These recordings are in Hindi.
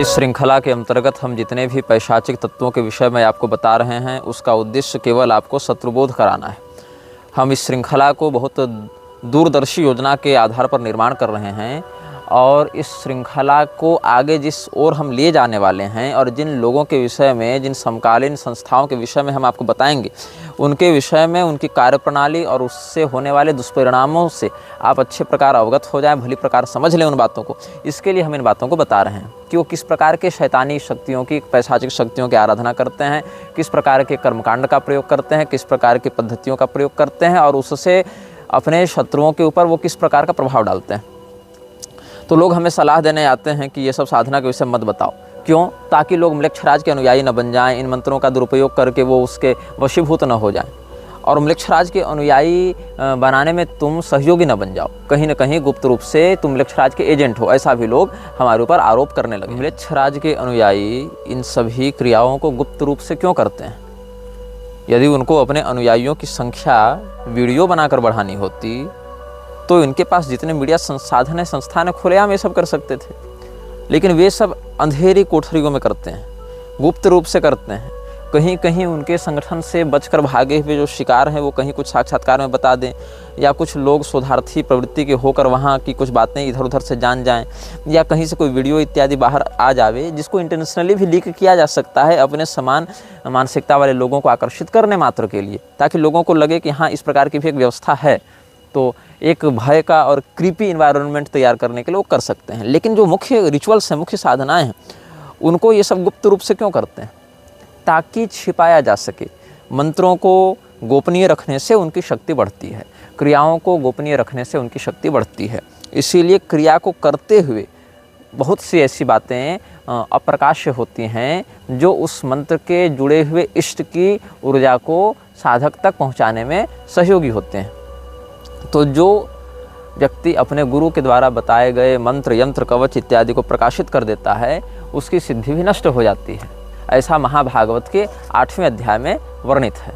इस श्रृंखला के अंतर्गत हम जितने भी पैशाचिक तत्वों के विषय में आपको बता रहे हैं उसका उद्देश्य केवल आपको शत्रुबोध कराना है। हम इस श्रृंखला को बहुत दूरदर्शी योजना के आधार पर निर्माण कर रहे हैं और इस श्रृंखला को आगे जिस ओर हम ले जाने वाले हैं और जिन लोगों के विषय में, जिन समकालीन संस्थाओं के विषय में हम आपको बताएंगे, उनके विषय में, उनकी कार्यप्रणाली और उससे होने वाले दुष्परिणामों से आप अच्छे प्रकार अवगत हो जाएं, भली प्रकार समझ लें उन बातों को। इसके लिए हम इन बातों को बता रहे हैं कि वो किस प्रकार के शैतानी शक्तियों की, पैशाचिक शक्तियों की आराधना करते हैं, किस प्रकार के कर्मकांड का प्रयोग करते हैं, किस प्रकार की पद्धतियों का प्रयोग करते हैं और उससे अपने शत्रुओं के ऊपर वो किस प्रकार का प्रभाव डालते हैं। तो लोग हमें सलाह देने आते हैं कि ये सब साधना के विषय मत बताओ। क्यों? ताकि लोग म्लेच्छराज के अनुयायी न बन जाएं, इन मंत्रों का दुरुपयोग करके वो उसके वशीभूत न हो जाएं और म्लेच्छराज के अनुयायी बनाने में तुम सहयोगी न बन जाओ। कहीं न कहीं गुप्त रूप से तुम म्लेच्छराज के एजेंट हो, ऐसा भी लोग हमारे ऊपर आरोप करने लगे। म्लेच्छराज के अनुयायी इन सभी क्रियाओं को गुप्त रूप से क्यों करते हैं? यदि उनको अपने अनुयायियों की संख्या वीडियो बनाकर बढ़ानी होती तो इनके पास जितने मीडिया संसाधन है, संस्थान है, खुलेआम ये सब कर सकते थे। लेकिन वे सब अंधेरी कोठरियों में करते हैं, गुप्त रूप से करते हैं। कहीं कहीं उनके संगठन से बचकर भागे हुए जो शिकार हैं वो कहीं कुछ साक्षात्कार में बता दें, या कुछ लोग शोधार्थी प्रवृत्ति के होकर वहाँ की कुछ बातें इधर उधर से जान जाएं, या कहीं से कोई वीडियो इत्यादि बाहर आ जावे जिसको इंटेंशनली भी लीक किया जा सकता है अपने समान मानसिकता वाले लोगों को आकर्षित करने मात्र के लिए, ताकि लोगों को लगे कि हाँ इस प्रकार की भी एक व्यवस्था है। तो एक भय का और क्रीपी इन्वायरमेंट तैयार करने के लिए वो कर सकते हैं। लेकिन जो मुख्य रिचुअल्स हैं, मुख्य साधनाएं हैं, उनको ये सब गुप्त रूप से क्यों करते हैं? ताकि छिपाया जा सके। मंत्रों को गोपनीय रखने से उनकी शक्ति बढ़ती है, क्रियाओं को गोपनीय रखने से उनकी शक्ति बढ़ती है। इसीलिए क्रिया को करते हुए बहुत सी ऐसी बातें अप्रकाश्य होती हैं जो उस मंत्र के जुड़े हुए इष्ट की ऊर्जा को साधक तक पहुँचाने में सहयोगी होते हैं। तो जो व्यक्ति अपने गुरु के द्वारा बताए गए मंत्र, यंत्र, कवच इत्यादि को प्रकाशित कर देता है उसकी सिद्धि भी नष्ट हो जाती है। ऐसा महाभागवत के 8वें अध्याय में वर्णित है।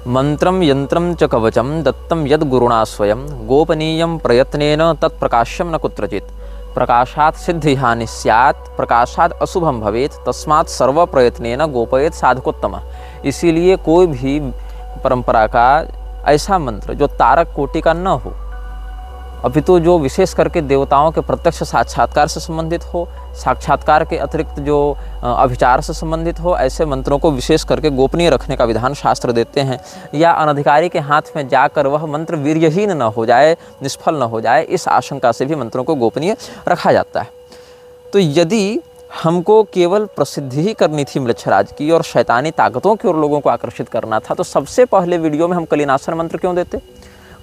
मंत्रम यंत्रम च कवचम दत्तम यद गुरुणा स्वयं गोपनीयम प्रयत्नेन तत्प्रकाश्यम न कुत्रचित प्रकाशात् सिद्धि हानि स्यात् प्रकाशात् अशुभम भवेत तस्मात् सर्व प्रयत्नेन गोपयेत साधकोत्तम। इसीलिए कोई भी परंपरा का ऐसा मंत्र जो तारक कोटि का न हो, अपितु जो विशेष करके देवताओं के प्रत्यक्ष साक्षात्कार से संबंधित हो, साक्षात्कार के अतिरिक्त जो अभिचार से संबंधित हो, ऐसे मंत्रों को विशेष करके गोपनीय रखने का विधान शास्त्र देते हैं। या अनधिकारी के हाथ में जाकर वह मंत्र वीर्यहीन न हो जाए, निष्फल न हो जाए, इस आशंका से भी मंत्रों को गोपनीय रखा जाता है। तो यदि हमको केवल प्रसिद्धि ही करनी थी म्लेच्छराज की और शैतानी ताकतों की ओर लोगों को आकर्षित करना था, तो सबसे पहले वीडियो में हम कलिनाशन मंत्र क्यों देते?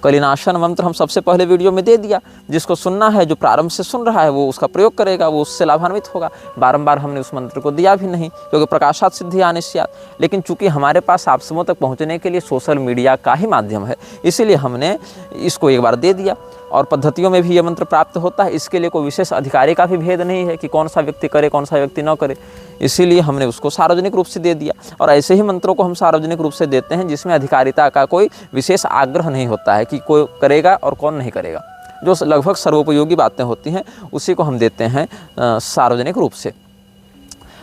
कलिनाशन मंत्र हम सबसे पहले वीडियो में दे दिया। जिसको सुनना है, जो प्रारंभ से सुन रहा है, वो उसका प्रयोग करेगा, वो उससे लाभान्वित होगा। बारंबार हमने उस मंत्र को दिया भी नहीं, क्योंकि प्रकाशात् सिद्धि हानि स्यात्। लेकिन चूंकि हमारे पास आप समूह तक पहुंचने के लिए सोशल मीडिया का ही माध्यम है, इसीलिए हमने इसको एक बार दे दिया। और पद्धतियों में भी ये मंत्र प्राप्त होता है, इसके लिए कोई विशेष अधिकारी का भी भेद नहीं है कि कौन सा व्यक्ति करे, कौन सा व्यक्ति न करे। इसीलिए हमने उसको सार्वजनिक रूप से दे दिया। और ऐसे ही मंत्रों को हम सार्वजनिक रूप से देते हैं जिसमें अधिकारिता का कोई विशेष आग्रह नहीं होता है कि कोई करेगा और कौन नहीं करेगा। जो लगभग सर्वोपयोगी बातें होती हैं उसी को हम देते हैं सार्वजनिक रूप से।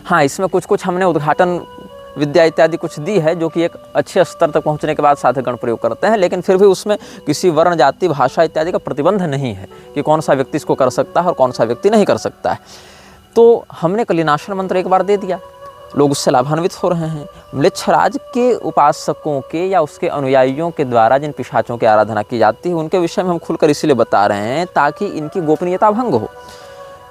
हाँ, इसमें कुछ कुछ हमने उद्घाटन विद्या इत्यादि कुछ दी है जो कि एक अच्छे स्तर तक पहुंचने के बाद साधकगण प्रयोग करते हैं, लेकिन फिर भी उसमें किसी वर्ण, जाति, भाषा इत्यादि का प्रतिबंध नहीं है कि कौन सा व्यक्ति इसको कर सकता है और कौन सा व्यक्ति नहीं कर सकता है। तो हमने कलिनाशन मंत्र एक बार दे दिया, लोग उससे लाभान्वित हो रहे हैं। म्लेच्छराज के उपासकों के या उसके अनुयायियों के द्वारा जिन पिशाचों की आराधना की जाती है उनके विषय में हम खुलकर इसीलिए बता रहे हैं ताकि इनकी गोपनीयता भंग हो।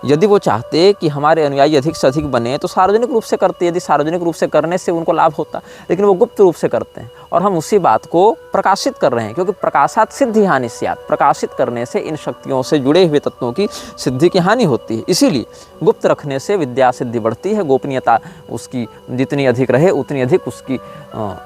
यदि वो चाहते कि हमारे अनुयायी अधिक से अधिक बने तो सार्वजनिक रूप से करते, यदि सार्वजनिक रूप से करने से उनको लाभ होता, लेकिन वो गुप्त रूप से करते हैं। और हम उसी बात को प्रकाशित कर रहे हैं, क्योंकि प्रकाशात् सिद्धि हानि स्यात्, प्रकाशित करने से इन शक्तियों से जुड़े हुए तत्वों की सिद्धि की हानि होती है। इसीलिए गुप्त रखने से विद्या सिद्धि बढ़ती है, गोपनीयता उसकी जितनी अधिक रहे उतनी अधिक उसकी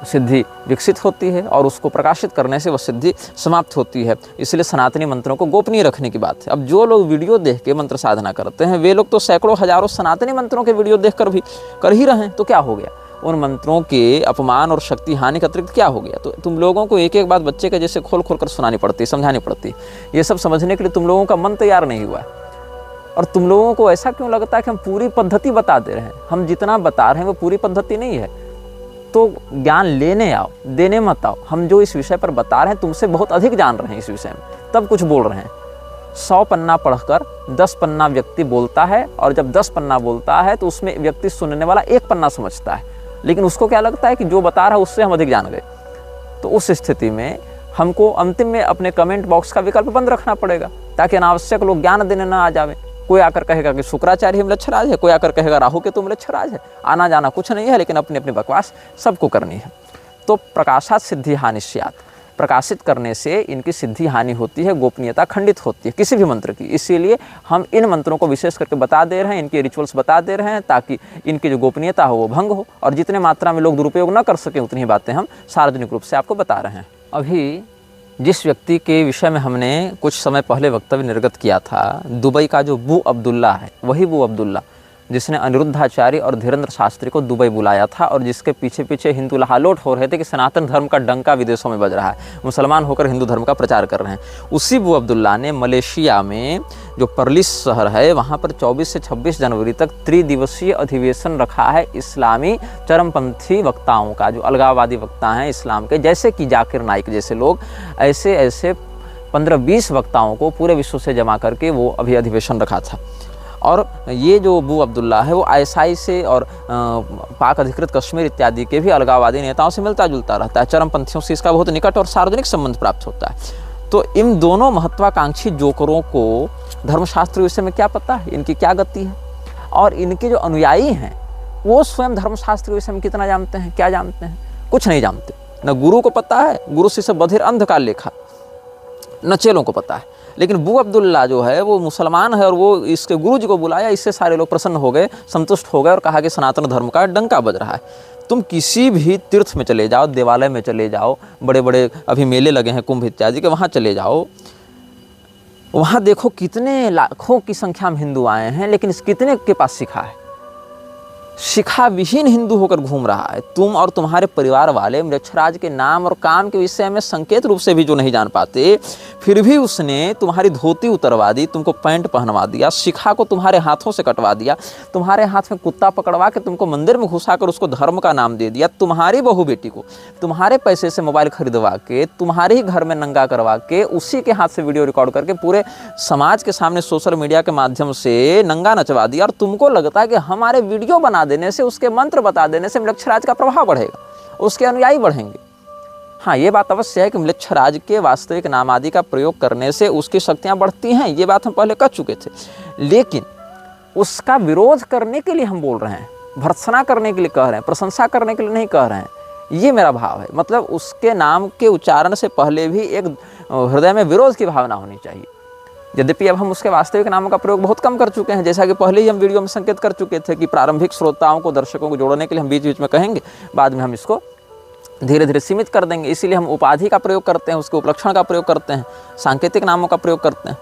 सिद्धि विकसित होती है, और उसको प्रकाशित करने से वह सिद्धि समाप्त होती है। इसलिए सनातनी मंत्रों को गोपनीय रखने की बात है। अब जो लोग वीडियो देख के मंत्र साधना करते हैं वे लोग तो सैकड़ों हजारों सनातनी मंत्रों के वीडियो देखकर भी कर ही रहे हैं, तो क्या हो गया? उन मंत्रों के अपमान और शक्ति हानि के अतिरिक्त क्या हो गया? तो तुम लोगों को एक एक बात बच्चे के जैसे खोल खोल कर सुनानी पड़ती, समझानी पड़ती। ये सब समझने के लिए तुम लोगों का मन तैयार नहीं हुआ है। और तुम लोगों को ऐसा क्यों लगता है कि हम पूरी पद्धति बता दे रहे हैं? हम जितना बता रहे हैं वो पूरी पद्धति नहीं है। तो ज्ञान लेने आओ, देने मत आओ। हम जो इस विषय पर बता रहे हैं तुमसे बहुत अधिक जान रहे हैं इस विषय में, तब कुछ बोल रहे हैं। 100 पन्ना पढ़कर 10 पन्ना व्यक्ति बोलता है, और जब 10 पन्ना बोलता है तो उसमें व्यक्ति सुनने वाला 1 पन्ना समझता है, लेकिन उसको क्या लगता है कि जो बता रहा है उससे हम अधिक जान गए। तो उस स्थिति में हमको अंतिम में अपने कमेंट बॉक्स का विकल्प बंद रखना पड़ेगा, ताकि अनावश्यक लोग ज्ञान देने ना आ जावे। कोई आकर कहेगा कि शुक्राचार्य ही म्लेच्छराज है, कोई आकर कहेगा राहु केतु म्लेच्छराज है। आना जाना कुछ नहीं है, लेकिन अपनी अपनी बकवास सबको करनी है। तो प्रकाशात सिद्धि हानि स्यात्, प्रकाशित करने से इनकी सिद्धि हानि होती है, गोपनीयता खंडित होती है किसी भी मंत्र की। इसीलिए हम इन मंत्रों को विशेष करके बता दे रहे हैं, इनके रिचुअल्स बता दे रहे हैं, ताकि इनकी जो गोपनीयता हो वो भंग हो, और जितने मात्रा में लोग दुरुपयोग न कर सकें उतनी ही बातें हम सार्वजनिक रूप से आपको बता रहे हैं। अभी जिस व्यक्ति के विषय में हमने कुछ समय पहले वक्तव्य निर्गत किया था, दुबई का जो बू अब्दुल्ला है, वही बू अब्दुल्ला जिसने अनिरुद्धाचार्य और धीरेन्द्र शास्त्री को दुबई बुलाया था, और जिसके पीछे पीछे हिंदू लहालोट हो रहे थे कि सनातन धर्म का डंका विदेशों में बज रहा है, मुसलमान होकर हिंदू धर्म का प्रचार कर रहे हैं। उसी बू अब्दुल्ला ने मलेशिया में जो परलिस शहर है वहाँ पर 24 से 26 जनवरी तक त्रिदिवसीय अधिवेशन रखा है इस्लामी चरमपंथी वक्ताओं का, जो अलगाववादी वक्ता हैं इस्लाम के, जैसे कि जाकिर नाइक जैसे लोग, ऐसे ऐसे 15-20 वक्ताओं को पूरे विश्व से जमा करके वो अभी अधिवेशन रखा था। और ये जो बू अब्दुल्ला है वो ISI से और पाक अधिकृत कश्मीर इत्यादि के भी अलगाववादी नेताओं से मिलता जुलता रहता है। चरमपंथियों से इसका बहुत निकट और सार्वजनिक संबंध प्राप्त होता है। तो इन दोनों महत्वाकांक्षी जोकरों को धर्मशास्त्र विषय में क्या पता है, इनकी क्या गति है, और इनके जो अनुयायी हैं वो स्वयं धर्मशास्त्र विषय में कितना जानते हैं, क्या जानते हैं? कुछ नहीं जानते। न गुरु को पता है, गुरु शिष्य बधिर अंध का लेखा, न चेलों को पता है। लेकिन बू अब्दुल्ला जो है वो मुसलमान है, और वो इसके गुरु जी को बुलाया, इससे सारे लोग प्रसन्न हो गए, संतुष्ट हो गए, और कहा कि सनातन धर्म का डंका बज रहा है। तुम किसी भी तीर्थ में चले जाओ, देवालय में चले जाओ, बड़े बड़े अभी मेले लगे हैं कुंभ इत्यादि के, वहाँ चले जाओ, वहाँ देखो कितने लाखों की संख्या में हिंदू आए हैं, लेकिन कितने के पास शिखा है? शिखा विहीन हिंदू होकर घूम रहा है। तुम और तुम्हारे परिवार वाले म्लेच्छराज के नाम और काम के विषय में संकेत रूप से भी जो नहीं जान पाते, फिर भी उसने तुम्हारी धोती उतरवा दी, तुमको पैंट पहनवा दिया, शिखा को तुम्हारे हाथों से कटवा दिया, तुम्हारे हाथ में कुत्ता पकड़वा के तुमको मंदिर में घुसाकर उसको धर्म का नाम दे दिया, तुम्हारी बहू बेटी को तुम्हारे पैसे से मोबाइल खरीदवा के, तुम्हारे ही घर में नंगा करवा के, उसी के हाथ से वीडियो रिकॉर्ड करके पूरे समाज के सामने सोशल मीडिया के माध्यम से नंगा नचवा दिया। और तुमको लगता है कि हमारे वीडियो बना देने से, उसके मंत्र बता देने से म्लेच्छराज का प्रभाव बढ़ेगा, उसके अनुयायी बढ़ेंगे। हाँ, ये बात अवश्य है कि म्लेच्छराज के वास्तविक नाम आदि का प्रयोग करने से उसकी शक्तियाँ बढ़ती हैं, ये बात हम पहले कह चुके थे। लेकिन उसका विरोध करने के लिए हम बोल रहे हैं, भर्त्सना करने के लिए कह रहे हैं, प्रशंसा करने के लिए नहीं कह रहे हैं। ये मेरा भाव है। मतलब उसके नाम के उच्चारण से पहले भी एक हृदय में विरोध की भावना होनी चाहिए। यद्यपि अब हम उसके वास्तविक नामों का प्रयोग बहुत कम कर चुके हैं, जैसा कि पहले ही हम वीडियो में संकेत कर चुके थे कि प्रारंभिक श्रोताओं को, दर्शकों को जोड़ने के लिए हम बीच बीच में कहेंगे, बाद में हम इसको धीरे धीरे सीमित कर देंगे। इसीलिए हम उपाधि का प्रयोग करते हैं, उसके उपलक्षण का प्रयोग करते हैं, सांकेतिक नामों का प्रयोग करते हैं।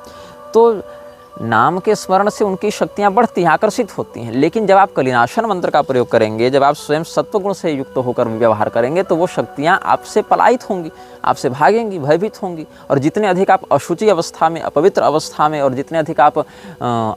तो नाम के स्मरण से उनकी शक्तियाँ बढ़ती हैं, आकर्षित होती हैं। लेकिन जब आप कलिनाशन मंत्र का प्रयोग करेंगे, जब आप स्वयं सत्वगुण से युक्त होकर व्यवहार करेंगे, तो वो शक्तियाँ आपसे पलायित होंगी, आपसे भागेंगी, भयभीत होंगी। और जितने अधिक आप अशुचि अवस्था में, अपवित्र अवस्था में, और जितने अधिक आप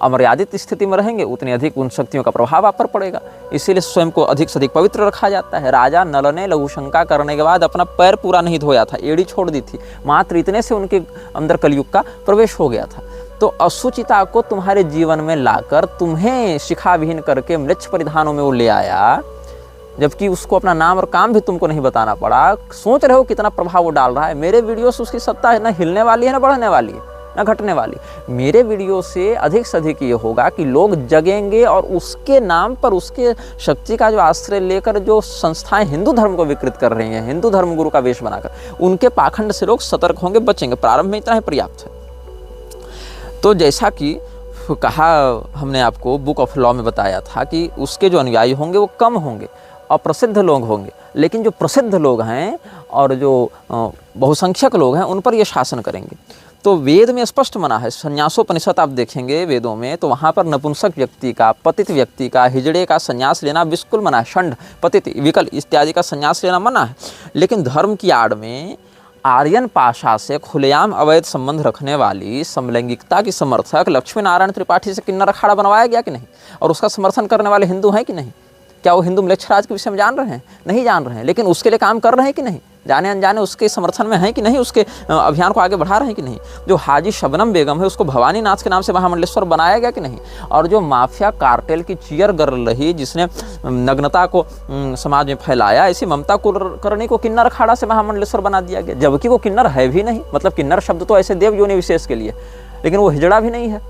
अमर्यादित स्थिति में रहेंगे, उतने अधिक उन शक्तियों का प्रभाव आप पर पड़ेगा। इसीलिए स्वयं को अधिक से अधिक पवित्र रखा जाता है। राजा नल ने लघुशंका करने के बाद अपना पैर पूरा नहीं धोया था, एड़ी छोड़ दी थी, मात्र इतने से उनके अंदर कलयुग का प्रवेश हो गया था। तो अशुचिता को तुम्हारे जीवन में लाकर तुम्हें शिखा विहीन करके म्लेच्छ परिधानों में वो ले आया, जबकि उसको अपना नाम और काम भी तुमको नहीं बताना पड़ा। सोच रहे हो कितना प्रभाव वो डाल रहा है। मेरे वीडियो से उसकी सत्ता है, न हिलने वाली है, न बढ़ने वाली है, न घटने वाली। मेरे वीडियो से अधिक ये होगा कि लोग जगेंगे, और उसके नाम पर, उसके शक्ति का जो आश्रय लेकर जो संस्थाएं हिंदू धर्म को विकृत कर रही हैं, हिंदू धर्म गुरु का वेश बनाकर, उनके पाखंड से लोग सतर्क होंगे, बचेंगे। प्रारंभ में इतना ही पर्याप्त है। तो जैसा कि कहा हमने आपको, बुक ऑफ लॉ में बताया था कि उसके जो अनुयायी होंगे वो कम होंगे, अप्रसिद्ध लोग होंगे। लेकिन जो प्रसिद्ध लोग हैं और जो बहुसंख्यक लोग हैं, उन पर ये शासन करेंगे। तो वेद में स्पष्ट मना है। संन्यासोपनिषद आप देखेंगे वेदों में, तो वहाँ पर नपुंसक व्यक्ति का, पतित व्यक्ति का, हिजड़े का संन्यास लेना बिल्कुल मना है। षंड, पतित, विकल इत्यादि का संन्यास लेना मना है। लेकिन धर्म की आड़ में आर्यन पाशा से खुलेआम अवैध संबंध रखने वाली समलैंगिकता की समर्थक लक्ष्मी नारायण त्रिपाठी से किन्नर अखाड़ा बनवाया गया कि नहीं, और उसका समर्थन करने वाले हिंदू हैं कि नहीं? क्या वो हिंदू म्लेच्छराज के विषय में जान रहे हैं? नहीं जान रहे हैं, लेकिन उसके लिए काम कर रहे हैं कि नहीं? जाने अनजाने उसके समर्थन में हैं कि नहीं? उसके अभियान को आगे बढ़ा रहे हैं कि नहीं? जो हाजी शबनम बेगम है उसको भवानी नाथ के नाम से महामंडलेश्वर बनाया गया कि नहीं? और जो माफिया कार्टेल की चीयर गर्ल रही, जिसने नग्नता को समाज में फैलाया, ऐसी ममता कुलकर्णी को किन्नर अखाड़ा से महामंडलेश्वर बना दिया गया, जबकि वो किन्नर है भी नहीं। मतलब किन्नर शब्द तो ऐसे देव योनि विशेष के लिए, लेकिन वो हिजड़ा भी नहीं है।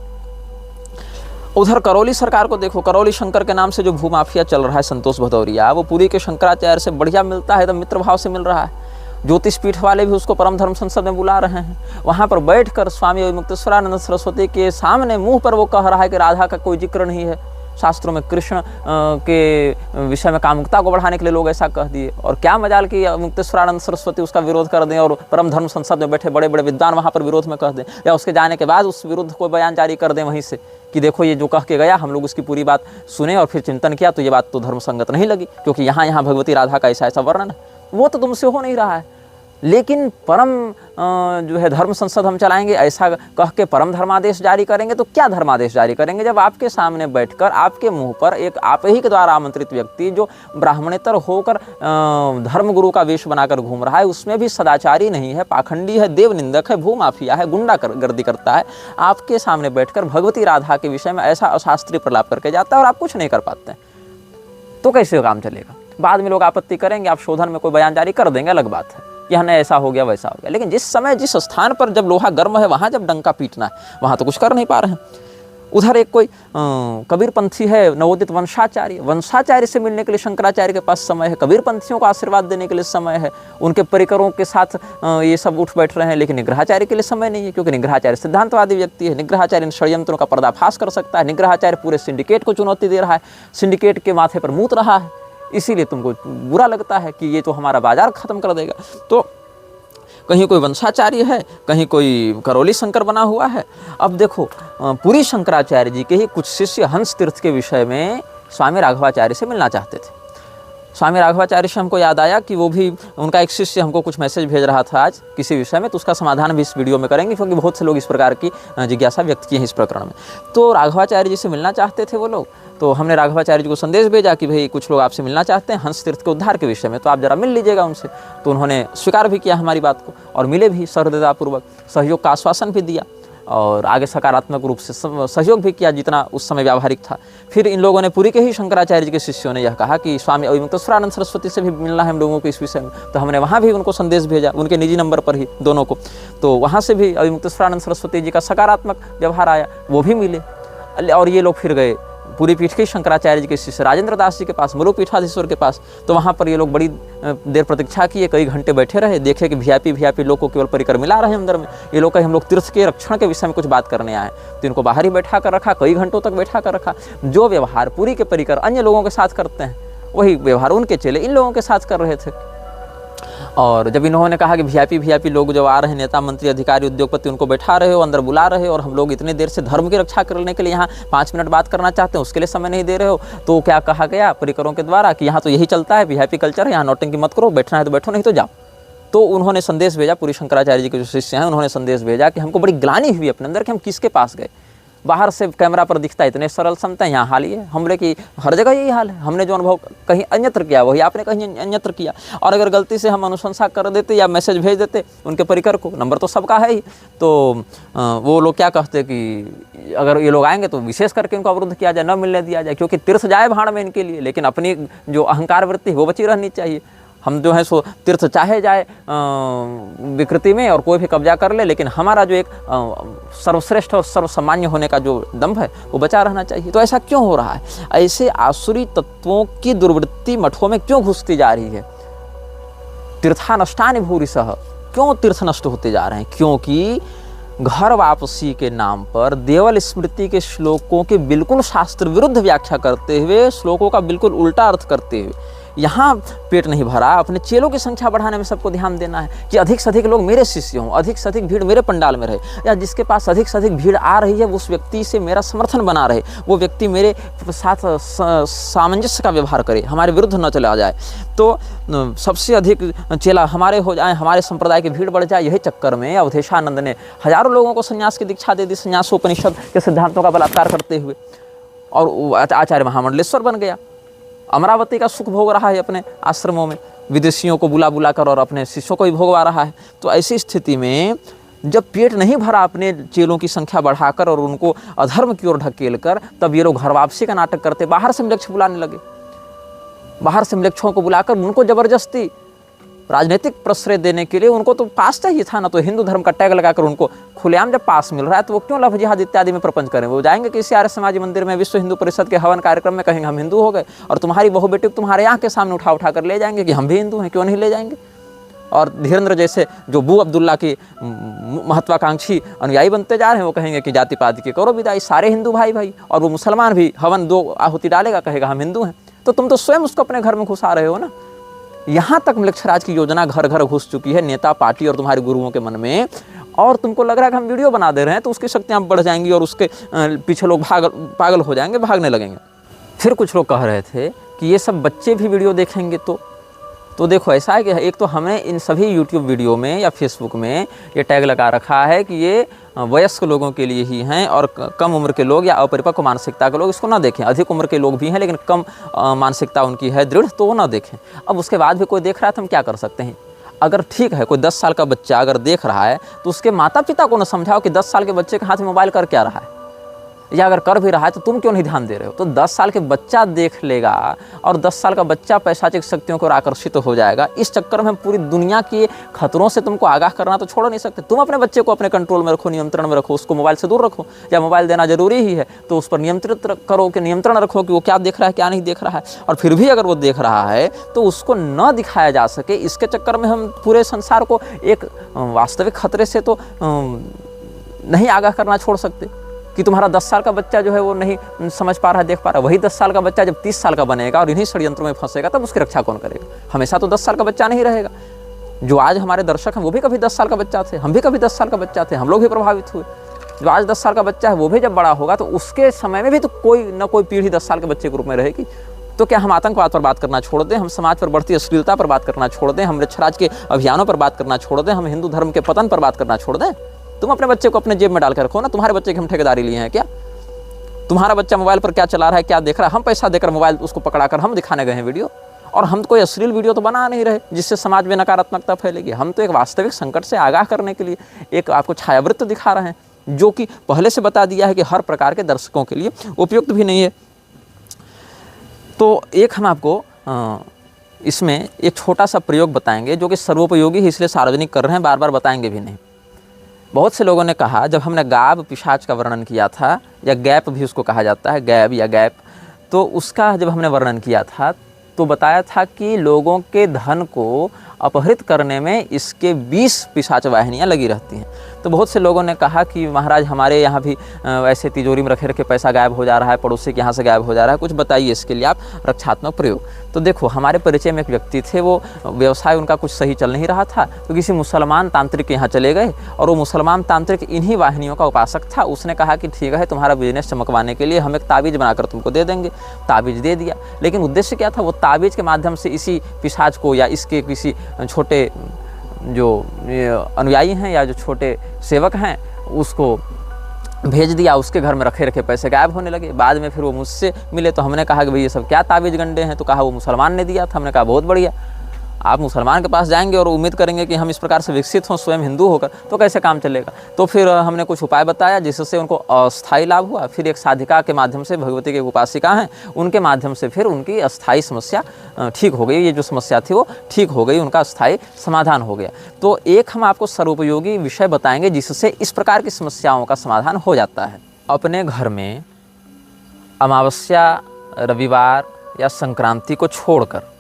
उधर करौली सरकार को देखो, करौली शंकर के नाम से जो भूमाफिया चल रहा है संतोष भदौरिया, वो पूरी के शंकराचार्य से बढ़िया मिलता है, तो मित्र भाव से मिल रहा है। ज्योतिष पीठ वाले भी उसको परम धर्म संसद में बुला रहे हैं। वहाँ पर बैठकर स्वामी अविमुक्तेश्वरानंद सरस्वती के सामने मुंह पर वो कह रहा है कि राधा का कोई जिक्र नहीं है शास्त्रों में, कृष्ण के विषय में कामुकता को बढ़ाने के लिए लोग ऐसा कह दिए। और क्या मजाल कि मुक्तेश्वरानंद सरस्वती उसका विरोध कर दें और परम धर्म संसद में बैठे बड़े बड़े विद्वान वहाँ पर विरोध में कह दें, या उसके जाने के बाद उस विरुद्ध कोई बयान जारी कर दें वहीं से कि देखो ये जो कह के गया, हम लोग उसकी पूरी बात सुने और फिर चिंतन किया तो ये बात तो धर्म संगत नहीं लगी, क्योंकि यहाँ भगवती राधा का ऐसा ऐसा वर्णन है। वो तो तुमसे हो नहीं रहा है, लेकिन परम जो है धर्म संसद हम चलाएंगे ऐसा कह के परम धर्मादेश जारी करेंगे। तो क्या धर्मादेश जारी करेंगे जब आपके सामने बैठकर आपके मुंह पर एक आप ही के द्वारा आमंत्रित व्यक्ति जो ब्राह्मणेतर होकर धर्मगुरु का वेश बनाकर घूम रहा है, उसमें भी सदाचारी नहीं है, पाखंडी है, देव निंदक है, भूमाफिया है, गुंडा गर्दी करता है, आपके सामने बैठकर भगवती राधा के विषय में ऐसा अशास्त्रीय प्रलाप करके जाता है और आप कुछ नहीं कर पाते हैं, तो कैसे काम चलेगा? बाद में लोग आपत्ति करेंगे, आप शोधन में कोई बयान जारी कर देंगे, अलग बात है कि हमें ऐसा हो गया वैसा हो गया, लेकिन जिस समय जिस स्थान पर जब लोहा गर्म है वहाँ जब डंका पीटना है वहाँ तो कुछ कर नहीं पा रहे हैं। उधर एक कोई कबीरपंथी है नवोदित वंशाचार्य से मिलने के लिए शंकराचार्य के पास समय है, कबीरपंथियों को आशीर्वाद देने के लिए समय है, उनके परिकरों के साथ ये सब उठ बैठ रहे हैं, लेकिन निग्रहाचार्य के लिए समय नहीं है, क्योंकि निग्रहाचार्य सिद्धांतवादी व्यक्ति है। निग्रहाचार्य इन षड्यंत्रों का पर्दाफाश कर सकता है। निग्रहाचार्य पूरे सिंडिकेट को चुनौती दे रहा है, सिंडिकेट के माथे पर मूत रहा है, इसीलिए तुमको बुरा लगता है कि ये तो हमारा बाजार खत्म कर देगा। तो कहीं कोई वंशाचार्य है, कहीं कोई करौली शंकर बना हुआ है। अब देखो पुरी शंकराचार्य जी के ही कुछ शिष्य हंस तीर्थ के विषय में स्वामी राघवाचार्य से मिलना चाहते थे। स्वामी राघवाचार्य से हमको याद आया कि वो भी उनका एक शिष्य हमको कुछ मैसेज भेज रहा था आज किसी विषय में, तो उसका समाधान भी इस वीडियो में करेंगे, क्योंकि बहुत से लोग इस प्रकार की जिज्ञासा व्यक्त की है इस प्रकरण में। तो राघवाचार्य जी से मिलना चाहते थे वो लोग, तो हमने राघवाचार्य जी को संदेश भेजा कि भाई कुछ लोग आपसे मिलना चाहते हैं हंस तीर्थ के उद्धार के विषय में, तो आप जरा मिल लीजिएगा उनसे। तो उन्होंने स्वीकार भी किया हमारी बात को और मिले भी, सहृदयतापूर्वक सहयोग का आश्वासन भी दिया और आगे सकारात्मक रूप से सहयोग भी किया जितना उस समय व्यावहारिक था। फिर इन लोगों ने पुरी के ही शंकराचार्य जी के शिष्यों ने यह कहा कि स्वामी अविमुक्तेश्वरानंद सरस्वती से भी मिलना है हम लोगों को इस विषय में, तो हमने वहाँ भी उनको संदेश भेजा, उनके निजी नंबर पर ही दोनों को। तो वहाँ से भी अविमुक्तेश्वरानंद सरस्वती जी का सकारात्मक व्यवहार आया, वो भी मिले और ये लोग फिर गए पूरी पीठ के शंकराचार्य जी के शिष्य राजेंद्र दास जी के पास, मुरु पीठाधीश्वर के पास। तो वहाँ पर ये लोग बड़ी देर प्रतीक्षा किए, कई घंटे बैठे रहे, देखे कि वीआईपी लोग को केवल परिकर मिला रहे हैं अंदर में। ये लोग कहीं हम लोग तीर्थ के रक्षण के विषय में कुछ बात करने आए, तो इनको बाहर ही बैठा कर रखा, कई घंटों तक बैठा कर रखा। जो व्यवहार पूरी के परिकर अन्य लोगों के साथ करते हैं वही व्यवहार उनके चेले इन लोगों के साथ कर रहे थे। और जब इन्होंने कहा कि वीआईपी लोग जो आ रहे हैं, नेता मंत्री अधिकारी उद्योगपति, उनको बैठा रहे हो, अंदर बुला रहे हो, और हम लोग इतने देर से धर्म की रक्षा करने के लिए यहाँ 5 मिनट बात करना चाहते हैं, उसके लिए समय नहीं दे रहे हो, तो क्या कहा गया परिकरों के द्वारा कि यहाँ तो यही चलता है, वीआईपी कल्चर है, यहाँ नौटंकी मत करो, बैठना है तो बैठो, नहीं तो जाओ। तो उन्होंने संदेश भेजा, पूरी शंकराचार्य जी के जो शिष्य हैं उन्होंने संदेश भेजा कि हमको बड़ी ग्लानि हुई अपने अंदर कि हम किसके पास गए। बाहर से कैमरा पर दिखता है इतने सरल समता है, यहाँ हाल ही है। हमने कि हर जगह यही हाल है, हमने जो अनुभव कहीं अन्यत्र किया वही आपने कहीं अन्यत्र किया। और अगर गलती से हम अनुशंसा कर देते या मैसेज भेज देते उनके परिकर को, नंबर तो सबका है ही, तो वो लोग क्या कहते कि अगर ये लोग आएंगे तो विशेष करके इनको अवरुद्ध किया जाए, न मिलने दिया जाए, क्योंकि तीर्थ जाए भाड़ में इनके लिए, लेकिन अपनी जो अहंकार वृत्ति है वो बची रहनी चाहिए। हम जो है सो तीर्थ चाहे जाए विकृति में और कोई भी कब्जा कर ले, लेकिन हमारा जो एक सर्वश्रेष्ठ और सर्वसामान्य होने का जो दम्भ है वो बचा रहना चाहिए। तो ऐसा क्यों हो रहा है? ऐसे आसुरी तत्वों की दुर्वृत्ति मठों में क्यों घुसती जा रही है? तीर्था नष्टानि भूरिशः, क्यों तीर्थ नष्ट होते जा रहे हैं? क्योंकि घर वापसी के नाम पर देवल स्मृति के श्लोकों की बिल्कुल शास्त्र विरुद्ध व्याख्या करते हुए, श्लोकों का बिल्कुल उल्टा अर्थ करते हुए यहाँ पेट नहीं भरा, अपने चेलों की संख्या बढ़ाने में सबको ध्यान देना है कि अधिक से अधिक लोग मेरे शिष्य हों, अधिक से अधिक भीड़ मेरे पंडाल में रहे, या जिसके पास अधिक से अधिक भीड़ आ रही है उस व्यक्ति से मेरा समर्थन बना रहे, वो व्यक्ति मेरे साथ सामंजस्य का व्यवहार करे, हमारे विरुद्ध न चला जाए। तो सबसे अधिक चेला हमारे हो जाए, हमारे संप्रदाय की भीड़ बढ़ जाए। यही चक्कर में अवधेशानंद ने हजारों लोगों को संन्यास की दीक्षा दे दी, संन्यासोपनिषद के सिद्धांतों का बलात्कार करते हुए, और आचार्य महामंडलेश्वर बन गया। अमरावती का सुख भोग रहा है अपने आश्रमों में, विदेशियों को बुला बुला कर और अपने शिष्यों को भी भोगवा रहा है। तो ऐसी स्थिति में जब पेट नहीं भरा अपने चेलों की संख्या बढ़ाकर और उनको अधर्म की ओर ढकेल कर, तब ये लोग घर वापसी का नाटक करते, बाहर से मिलक्ष बुलाने लगे। बाहर से मिलक्षों को बुलाकर उनको जबरदस्ती राजनीतिक प्रश्रय देने के लिए, उनको तो पास चाहिए था ना, तो हिंदू धर्म का टैग लगाकर उनको खुलेआम जब पास मिल रहा है तो वो क्यों लव जिहाद इत्यादि में प्रपंच करें। वो जाएंगे किसी आर्य समाज मंदिर में, विश्व हिंदू परिषद के हवन कार्यक्रम में, कहेंगे हम हिंदू हो गए, और तुम्हारी बहू बेटी को तुम्हारे यहाँ के सामने उठा उठा कर ले जाएंगे कि हम भी हिंदू हैं, क्यों नहीं ले जाएंगे। और धीरेन्द्र जैसे जो बू अब्दुल्ला की महत्वाकांक्षी अनुयायी बनते जा रहे हैं, वो कहेंगे कि जाति पाति के करो विदाई, सारे हिंदू भाई भाई। और वो मुसलमान भी हवन 2 आहुति डालेगा, कहेगा हम हिंदू हैं। तो तुम तो स्वयं उसको अपने घर में घुसा रहे हो ना। यहाँ तक मिलक्षराज की योजना घर घर घुस चुकी है नेता पार्टी और तुम्हारे गुरुओं के मन में, और तुमको लग रहा है कि हम वीडियो बना दे रहे हैं तो उसकी शक्तियाँ बढ़ जाएंगी और उसके पीछे लोग पागल हो जाएंगे, भागने लगेंगे। फिर कुछ लोग कह रहे थे कि ये सब बच्चे भी वीडियो देखेंगे तो देखो ऐसा है कि एक तो हमने इन सभी यूट्यूब वीडियो में या फेसबुक में ये टैग लगा रखा है कि ये वयस्क लोगों के लिए ही हैं, और कम उम्र के लोग या अपरिपक्व मानसिकता के लोग इसको ना देखें। अधिक उम्र के लोग भी हैं लेकिन कम मानसिकता उनकी है दृढ़, तो वो ना देखें। अब उसके बाद भी कोई देख रहा है तो हम क्या कर सकते हैं। अगर ठीक है कोई 10 साल का बच्चा अगर देख रहा है तो उसके माता पिता को ना समझाओ कि 10 साल के बच्चे के हाथ में मोबाइल कर क्या रहा है, या अगर कर भी रहा है तो तुम क्यों नहीं ध्यान दे रहे हो। तो 10 साल के बच्चा देख लेगा और 10 साल का बच्चा पैशाचिक शक्तियों को आकर्षित हो जाएगा। इस चक्कर में हम पूरी दुनिया के खतरों से तुमको आगाह करना तो छोड़ नहीं सकते। तुम अपने बच्चे को अपने कंट्रोल में रखो, नियंत्रण में रखो, उसको मोबाइल से दूर रखो, या मोबाइल देना जरूरी ही है तो उस पर नियंत्रित करो, कि नियंत्रण रखो कि वो क्या देख रहा है क्या नहीं देख रहा है। और फिर भी अगर वो देख रहा है तो उसको न दिखाया जा सके, इसके चक्कर में हम पूरे संसार को एक वास्तविक खतरे से तो नहीं आगाह करना छोड़ सकते कि तुम्हारा 10 साल का बच्चा जो है वो नहीं समझ पा रहा है, देख पा रहा है। वही 10 साल का बच्चा जब 30 साल का बनेगा और इन्हीं षड्यंत्रों में फंसेगा तब उसकी रक्षा कौन करेगा। हमेशा तो 10 साल का बच्चा नहीं रहेगा। जो आज हमारे दर्शक हैं वो भी कभी 10 साल का बच्चा थे, हम भी कभी 10 साल का बच्चा थे, हम लोग भी प्रभावित हुए। जो आज 10 साल का बच्चा है वो भी जब बड़ा होगा तो उसके समय में भी तो कोई न कोई पीढ़ी 10 साल के बच्चे के रूप में रहेगी। तो क्या हम आतंकवाद पर बात करना छोड़ दें, हम समाज पर बढ़ती अश्लीलता पर बात करना छोड़ दें, हम मिलक्षराज के अभियानों पर बात करना छोड़ दें, हम हिंदू धर्म के पतन पर बात करना छोड़ दें। तुम अपने बच्चे को अपने जेब में डाल कर रखो ना। तुम्हारे बच्चे की हम ठेकेदारी लिए हैं क्या? तुम्हारा बच्चा मोबाइल पर क्या चला रहा है, क्या देख रहा है, हम पैसा देकर मोबाइल उसको पकड़ाकर हम दिखाने गए हैं वीडियो? और हम तो कोई अश्लील वीडियो तो बना नहीं रहे जिससे समाज में नकारात्मकता फैलेगी। हम तो एक वास्तविक संकट से आगाह करने के लिए एक आपको छायावृत्त दिखा रहे हैं, जो कि पहले से बता दिया है कि हर प्रकार के दर्शकों के लिए उपयुक्त भी नहीं है। तो एक हम आपको इसमें एक छोटा सा प्रयोग बताएंगे जो कि सर्वोपयोगी है, इसलिए सार्वजनिक कर रहे हैं, बार बार बताएंगे भी नहीं। बहुत से लोगों ने कहा, जब हमने गाब पिशाच का वर्णन किया था, या गैप भी उसको कहा जाता है, गैब या गैप, तो उसका जब हमने वर्णन किया था तो बताया था कि लोगों के धन को अपहरित करने में इसके 20 पिशाच वाहिनियाँ लगी रहती हैं। तो बहुत से लोगों ने कहा कि महाराज हमारे यहाँ भी ऐसे तिजोरी में रखे रखे पैसा गायब हो जा रहा है, पड़ोसी के यहाँ से गायब हो जा रहा है, कुछ बताइए इसके लिए आप रक्षात्मक प्रयोग। तो देखो, हमारे परिचय में एक व्यक्ति थे, वो व्यवसाय उनका कुछ सही चल नहीं रहा था, तो किसी मुसलमान तांत्रिक के यहाँ चले गए, और वो मुसलमान तांत्रिक इन्हीं वाहिनियों का उपासक था। उसने कहा कि ठीक है, तुम्हारा बिजनेस चमकवाने के लिए हम एक ताबीज़ बनाकर तुमको दे देंगे। ताबीज़ दे दिया, लेकिन उद्देश्य क्या था? वो ताबीज़ के माध्यम से इसी पिशाच को या इसके किसी छोटे जो अनुयायी हैं या जो छोटे सेवक हैं उसको भेज दिया, उसके घर में रखे रखे पैसे गायब होने लगे। बाद में फिर वो मुझसे मिले तो हमने कहा कि भाई ये सब क्या ताबीज़ गंडे हैं? तो कहा वो मुसलमान ने दिया था। हमने कहा बहुत बढ़िया, आप मुसलमान के पास जाएंगे और उम्मीद करेंगे कि हम इस प्रकार से विकसित हों स्वयं हिंदू होकर, तो कैसे काम चलेगा? तो फिर हमने कुछ उपाय बताया जिससे उनको अस्थायी लाभ हुआ। फिर एक साधिका के माध्यम से, भगवती के उपासिका हैं, उनके माध्यम से फिर उनकी अस्थायी समस्या ठीक हो गई। ये जो समस्या थी वो ठीक हो गई, उनका अस्थायी समाधान हो गया। तो एक हम आपको सर्वोपयोगी विषय बताएंगे जिससे इस प्रकार की समस्याओं का समाधान हो जाता है। अपने घर में अमावस्या, रविवार या संक्रांति को छोड़कर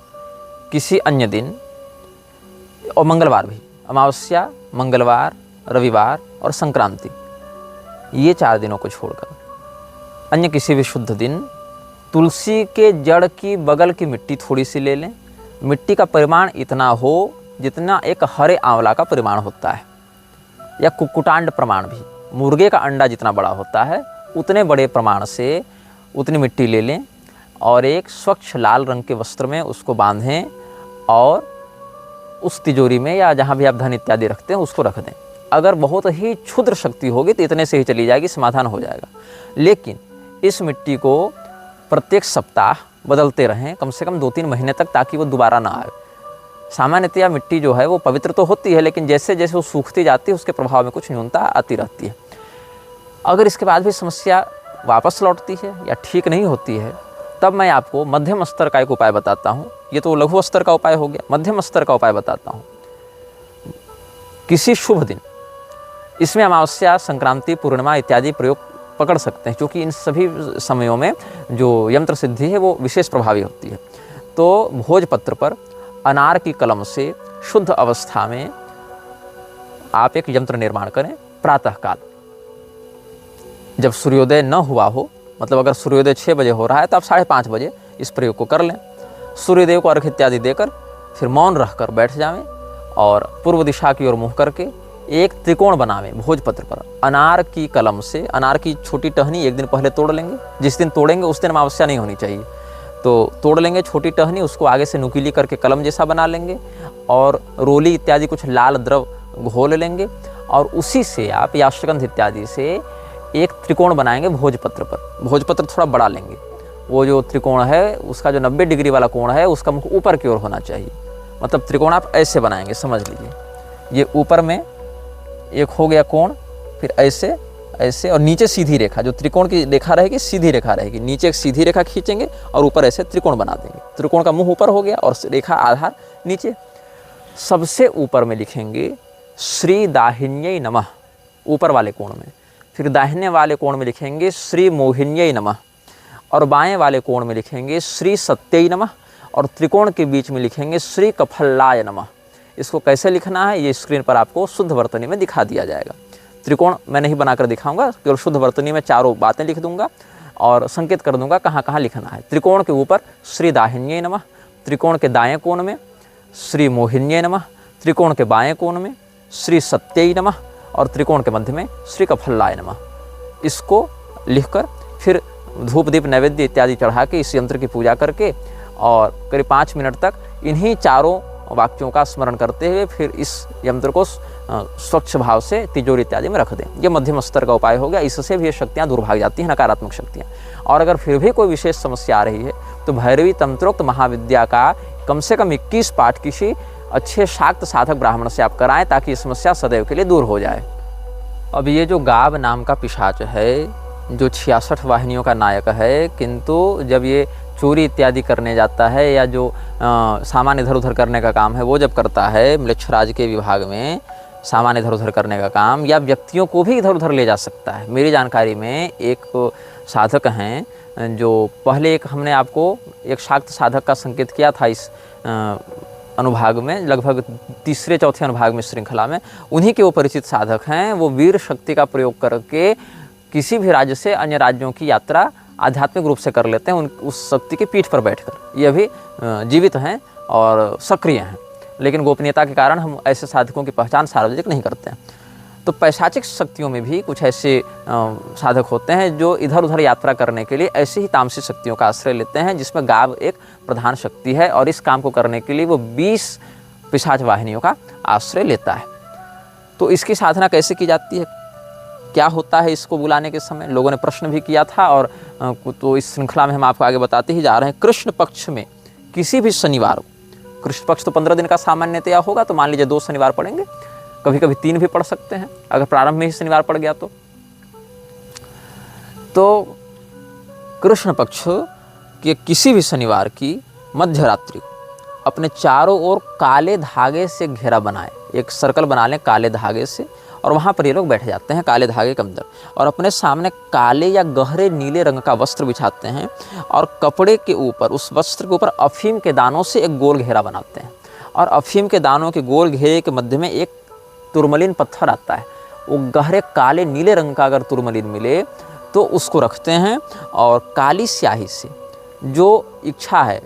किसी अन्य दिन, और मंगलवार भी, अमावस्या, मंगलवार, रविवार और संक्रांति, ये 4 दिनों को छोड़कर अन्य किसी भी शुद्ध दिन तुलसी के जड़ की बगल की मिट्टी थोड़ी सी ले लें, मिट्टी का परिमाण इतना हो जितना एक हरे आंवला का परिमाण होता है, या कुक्कुटांड प्रमाण भी, मुर्गे का अंडा जितना बड़ा होता है उतने बड़े प्रमाण से उतनी मिट्टी ले लें और एक स्वच्छ लाल रंग के वस्त्र में उसको बांधें और उस तिजोरी में या जहाँ भी आप धन इत्यादि रखते हैं उसको रख दें। अगर बहुत ही क्षुद्र शक्ति होगी तो इतने से ही चली जाएगी, समाधान हो जाएगा। लेकिन इस मिट्टी को प्रत्येक सप्ताह बदलते रहें, कम से कम 2-3 महीने तक, ताकि वो दोबारा ना आए। सामान्यतया मिट्टी जो है वो पवित्र तो होती है, लेकिन जैसे जैसे वो सूखती जाती है उसके प्रभाव में कुछ न्यूनता आती रहती है। अगर इसके बाद भी समस्या वापस लौटती है या ठीक नहीं होती है, तब मैं आपको मध्यम स्तर का एक उपाय बताता हूँ। ये तो लघु स्तर का उपाय हो गया, मध्यम स्तर का उपाय बताता हूँ। किसी शुभ दिन, इसमें अमावस्या, संक्रांति, पूर्णिमा इत्यादि प्रयोग पकड़ सकते हैं, क्योंकि इन सभी समयों में जो यंत्र सिद्धि है वो विशेष प्रभावी होती है। तो भोजपत्र पर अनार की कलम से शुद्ध अवस्था में आप एक यंत्र निर्माण करें। प्रातःकाल जब सूर्योदय न हुआ हो, मतलब अगर सूर्योदय 6 बजे हो रहा है तो आप 5:30 बजे इस प्रयोग को कर लें। सूर्यदेव को अर्घ्य इत्यादि देकर फिर मौन रहकर बैठ जावें और पूर्व दिशा की ओर मुँह करके एक त्रिकोण बनावें। भोजपत्र पर अनार की कलम से, अनार की छोटी टहनी एक दिन पहले तोड़ लेंगे। जिस दिन तोड़ेंगे उस दिन अमावस्या नहीं होनी चाहिए, तो तोड़ लेंगे छोटी टहनी, उसको आगे से नुकीली करके कलम जैसा बना लेंगे और रोली इत्यादि कुछ लाल द्रव घोल लेंगे और उसी से आप याश्रगंध इत्यादि से एक त्रिकोण बनाएंगे भोजपत्र पर। भोजपत्र थोड़ा बड़ा लेंगे, वो जो त्रिकोण है उसका जो 90 डिग्री वाला कोण है उसका मुख ऊपर की ओर होना चाहिए। मतलब त्रिकोण आप ऐसे बनाएंगे, समझ लीजिए, ये ऊपर में एक हो गया कोण, फिर ऐसे ऐसे और नीचे सीधी रेखा, जो त्रिकोण की रेखा रहेगी सीधी रेखा रहेगी, नीचे एक सीधी रेखा खींचेंगे और ऊपर ऐसे त्रिकोण बना देंगे। त्रिकोण का मुंह ऊपर हो गया और रेखा आधार नीचे। सबसे ऊपर में लिखेंगे श्री दाहिन्यै नमः, ऊपर वाले कोण में। फिर दाहिने वाले कोण में लिखेंगे श्री मोहिन्यै नमः और बाएं वाले कोण में लिखेंगे श्री सत्यै नमः और त्रिकोण के बीच में लिखेंगे श्री कफल्लाय नमः। इसको कैसे लिखना है ये स्क्रीन पर आपको शुद्ध वर्तनी में दिखा दिया जाएगा। त्रिकोण मैं नहीं बनाकर दिखाऊंगा, केवल शुद्ध वर्तनी में चारों बातें लिख दूंगा और संकेत कर दूंगा कहाँ कहाँ लिखना है। त्रिकोण के ऊपर श्री दाहिन्यै नमः, त्रिकोण के दाएं कोण में श्री मोहिन्यै नमः, त्रिकोण के बाएं कोण में श्री सत्यै नमः और त्रिकोण के मध्य में श्री कफल्लाय नमः। इसको लिखकर फिर धूप दीप नैवेद्य इत्यादि चढ़ा के इस यंत्र की पूजा करके और करीब 5 मिनट तक इन्हीं चारों वाक्यों का स्मरण करते हुए फिर इस यंत्र को स्वच्छ भाव से तिजोरी इत्यादि में रख दें। ये मध्यम स्तर का उपाय हो गया। इससे भी ये शक्तियाँ दूर भाग जाती हैं, नकारात्मक शक्तियाँ। और अगर फिर भी कोई विशेष समस्या आ रही है तो भैरवी तंत्रोक्त महाविद्या का कम से कम 21 पाठ किसी अच्छे शाक्त साधक ब्राह्मण से आप कराएं, ताकि ये समस्या सदैव के लिए दूर हो जाए। अब ये जो गाव नाम का पिशाच है, जो 66 वाहिनियों का नायक है, किंतु जब ये चोरी इत्यादि करने जाता है या जो सामान इधर उधर करने का काम है वो जब करता है, म्लेच्छराज के विभाग में सामान इधर उधर करने का काम, या व्यक्तियों को भी इधर उधर ले जा सकता है। मेरी जानकारी में एक साधक हैं जो पहले एक हमने आपको एक शाक्त साधक का संकेत किया था इस अनुभाग में, लगभग 3-4 अनुभाग में श्रृंखला में। उन्हीं के वो परिचित साधक हैं। वो वीर शक्ति का प्रयोग करके किसी भी राज्य से अन्य राज्यों की यात्रा आध्यात्मिक रूप से कर लेते हैं, उस शक्ति की पीठ पर बैठकर। ये अभी जीवित हैं और सक्रिय हैं, लेकिन गोपनीयता के कारण हम ऐसे साधकों की पहचान सार्वजनिक नहीं करते हैं। तो पैशाचिक शक्तियों में भी कुछ ऐसे साधक होते हैं जो इधर उधर यात्रा करने के लिए ऐसी ही तामसिक शक्तियों का आश्रय लेते हैं, जिसमें गाव एक प्रधान शक्ति है और इस काम को करने के लिए वो 20 पिशाच वाहिनियों का आश्रय लेता है। तो इसकी साधना कैसे की जाती है, क्या होता है इसको बुलाने के समय, लोगों ने प्रश्न भी किया था और तो इस श्रृंखला में हम आपको आगे बताते ही जा रहे हैं। कृष्ण पक्ष में किसी भी शनिवार, कृष्ण पक्ष तो 15 दिन का सामान्यतया होगा, तो मान लीजिए 2 शनिवार पड़ेंगे, कभी कभी 3 भी पढ़ सकते हैं अगर प्रारंभ में ही शनिवार पड़ गया तो कृष्ण पक्ष के किसी भी शनिवार की मध्य रात्रि को अपने चारों ओर काले धागे से घेरा बनाए, एक सर्कल बना लें काले धागे से, और वहाँ पर ये लोग बैठ जाते हैं काले धागे के अंदर, और अपने सामने काले या गहरे नीले रंग का वस्त्र बिछाते हैं और कपड़े के ऊपर, उस वस्त्र के ऊपर अफीम के दानों से एक गोल घेरा बनाते हैं, और अफीम के दानों के गोल घेरे के मध्य में एक तुरमलिन पत्थर आता है। वो गहरे काले नीले रंग का अगर तुरमलिन मिले तो उसको रखते हैं और काली स्याही से जो इच्छा है,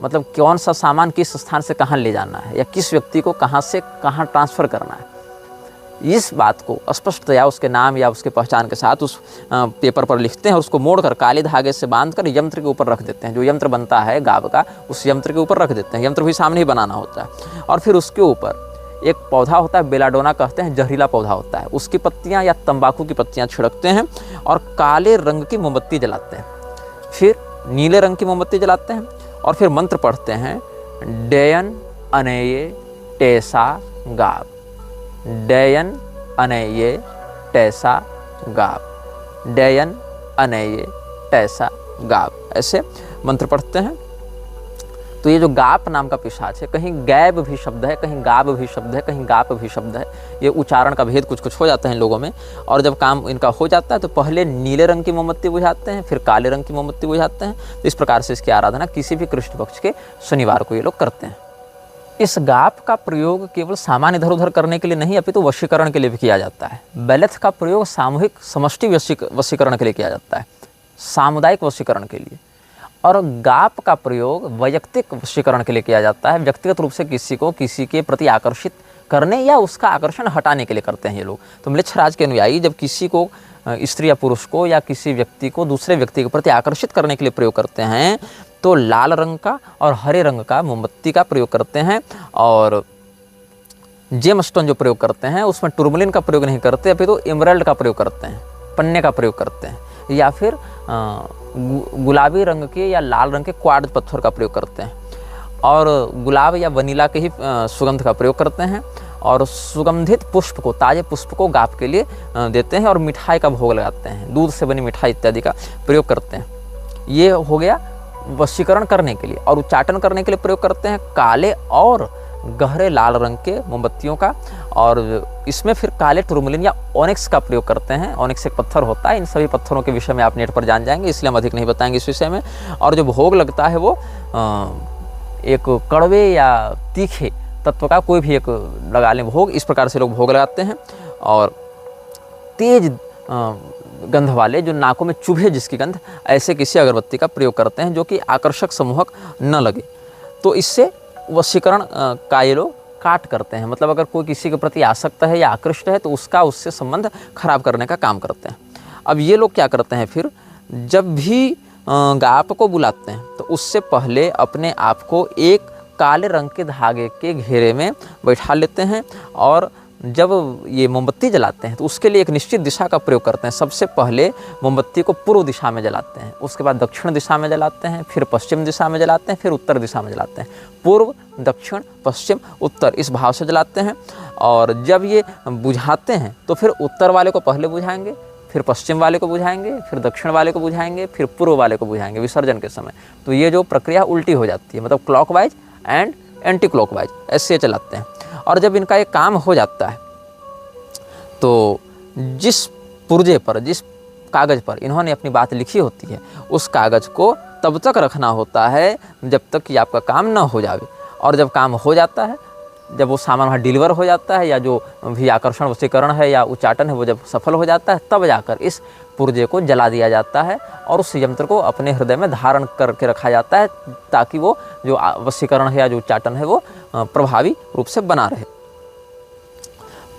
मतलब कौन सा सामान किस स्थान से कहाँ ले जाना है या किस व्यक्ति को कहाँ से कहाँ ट्रांसफ़र करना है, इस बात को स्पष्टतया उसके नाम या उसके पहचान के साथ उस पेपर पर लिखते हैं और उसको मोड़कर काले धागे से बांधकर यंत्र के ऊपर रख देते हैं। जो यंत्र बनता है गाब का, उस यंत्र के ऊपर रख देते हैं। यंत्र भी सामने ही बनाना होता है। और फिर उसके ऊपर एक पौधा होता है, बेलाडोना कहते हैं, जहरीला पौधा होता है, उसकी पत्तियाँ या तंबाकू की पत्तियाँ छिड़कते हैं और काले रंग की मोमबत्ती जलाते हैं। फिर नीले रंग की मोमबत्ती जलाते हैं और फिर मंत्र पढ़ते हैं, डयन अनेये टेसा गाब, डयन अनेये टेसा गाब, डयन अनेये टेसा गाब, ऐसे मंत्र पढ़ते हैं। तो ये जो गाप नाम का पिशाच है, कहीं गैब भी शब्द है, कहीं गाब भी शब्द है, कहीं गाप भी शब्द है। ये उच्चारण का भेद कुछ कुछ हो जाता है इन लोगों में। और जब काम इनका हो जाता है तो पहले नीले रंग की मोमबत्ती बुझाते हैं, फिर काले रंग की मोमबत्ती बुझाते हैं। तो इस प्रकार से इसकी आराधना किसी भी कृष्ण पक्ष के शनिवार को ये लोग करते हैं। इस गाप का प्रयोग केवल सामान इधर उधर करने के लिए नहीं, अपितु वशीकरण के लिए भी किया जाता है। बेलथ का प्रयोग सामूहिक समष्टि वशीकरण के लिए किया जाता है, सामुदायिक वशीकरण के लिए। और गाप का प्रयोग वैयक्तिक वशीकरण के लिए किया जाता है, व्यक्तिगत रूप से किसी को किसी के प्रति आकर्षित करने या उसका आकर्षण हटाने के लिए करते हैं ये लोग। तो म्लेच्छराज के अनुयायी जब किसी को, स्त्री या पुरुष को या किसी व्यक्ति को दूसरे व्यक्ति के प्रति आकर्षित करने के लिए प्रयोग करते हैं तो लाल रंग का और हरे रंग का मोमबत्ती का प्रयोग करते हैं। और जेमस्टोन जो प्रयोग करते हैं उसमें टुर्मलिन का प्रयोग नहीं करते, अभी तो एमराल्ड का प्रयोग करते हैं, पन्ने का प्रयोग करते हैं, या फिर गुलाबी रंग के या लाल रंग के क्वार्ट्ज पत्थर का प्रयोग करते हैं। और गुलाब या वनीला के ही सुगंध का प्रयोग करते हैं। और सुगंधित पुष्प को, ताजे पुष्प को गाप के लिए देते हैं और मिठाई का भोग लगाते हैं, दूध से बनी मिठाई इत्यादि का प्रयोग करते हैं। ये हो गया वशीकरण करने के लिए। और उच्चाटन करने के लिए प्रयोग करते हैं काले और गहरे लाल रंग के मोमबत्तियों का। और इसमें फिर काले टुर्मलिन या ओनिक्स का प्रयोग करते हैं। ओनिक्स एक पत्थर होता है। इन सभी पत्थरों के विषय में आप नेट पर जान जाएंगे, इसलिए हम अधिक नहीं बताएंगे इस विषय में। और जो भोग लगता है वो एक कड़वे या तीखे तत्व का कोई भी एक लगा लें भोग, इस प्रकार से लोग भोग लगाते हैं। और तेज गंध वाले, जो नाकों में चुभे जिसकी गंध, ऐसे किसी अगरबत्ती का प्रयोग करते हैं जो कि आकर्षक समूहक न लगे। तो इससे वशीकरण का ये लोग काट करते हैं। मतलब अगर कोई किसी के प्रति आसक्त है या आकृष्ट है तो उसका उससे संबंध खराब करने का काम करते हैं। अब ये लोग क्या करते हैं, फिर जब भी गाप को बुलाते हैं तो उससे पहले अपने आप को एक काले रंग के धागे के घेरे में बैठा लेते हैं। और जब ये मोमबत्ती जलाते हैं तो उसके लिए एक निश्चित दिशा का प्रयोग करते हैं। सबसे पहले मोमबत्ती को पूर्व दिशा में जलाते हैं, उसके बाद दक्षिण दिशा में जलाते हैं, फिर पश्चिम दिशा में जलाते हैं, फिर उत्तर दिशा में जलाते हैं। पूर्व, दक्षिण, पश्चिम, उत्तर, इस भाव से जलाते हैं। और जब ये बुझाते हैं तो फिर उत्तर वाले को पहले बुझाएंगे, फिर पश्चिम वाले को बुझाएंगे, फिर दक्षिण वाले को बुझाएंगे, फिर पूर्व वाले को बुझाएंगे विसर्जन के समय। तो ये जो प्रक्रिया उल्टी हो जाती है, मतलब क्लॉकवाइज एंड एंटी क्लॉकवाइज, ऐसे चलाते हैं। और जब इनका ये काम हो जाता है तो जिस पुर्जे पर, जिस कागज़ पर इन्होंने अपनी बात लिखी होती है, उस कागज़ को तब तक रखना होता है जब तक कि आपका काम ना हो जावे। और जब काम हो जाता है, जब वो सामान वहाँ डिलीवर हो जाता है, या जो भी आकर्षण वशीकरण है या उच्चाटन है वो जब सफल हो जाता है, तब जाकर इस पुर्जे को जला दिया जाता है और उस यंत्र को अपने हृदय में धारण करके रखा जाता है, ताकि वो जो वशीकरण है या जो उच्चाटन है वो प्रभावी रूप से बना रहे।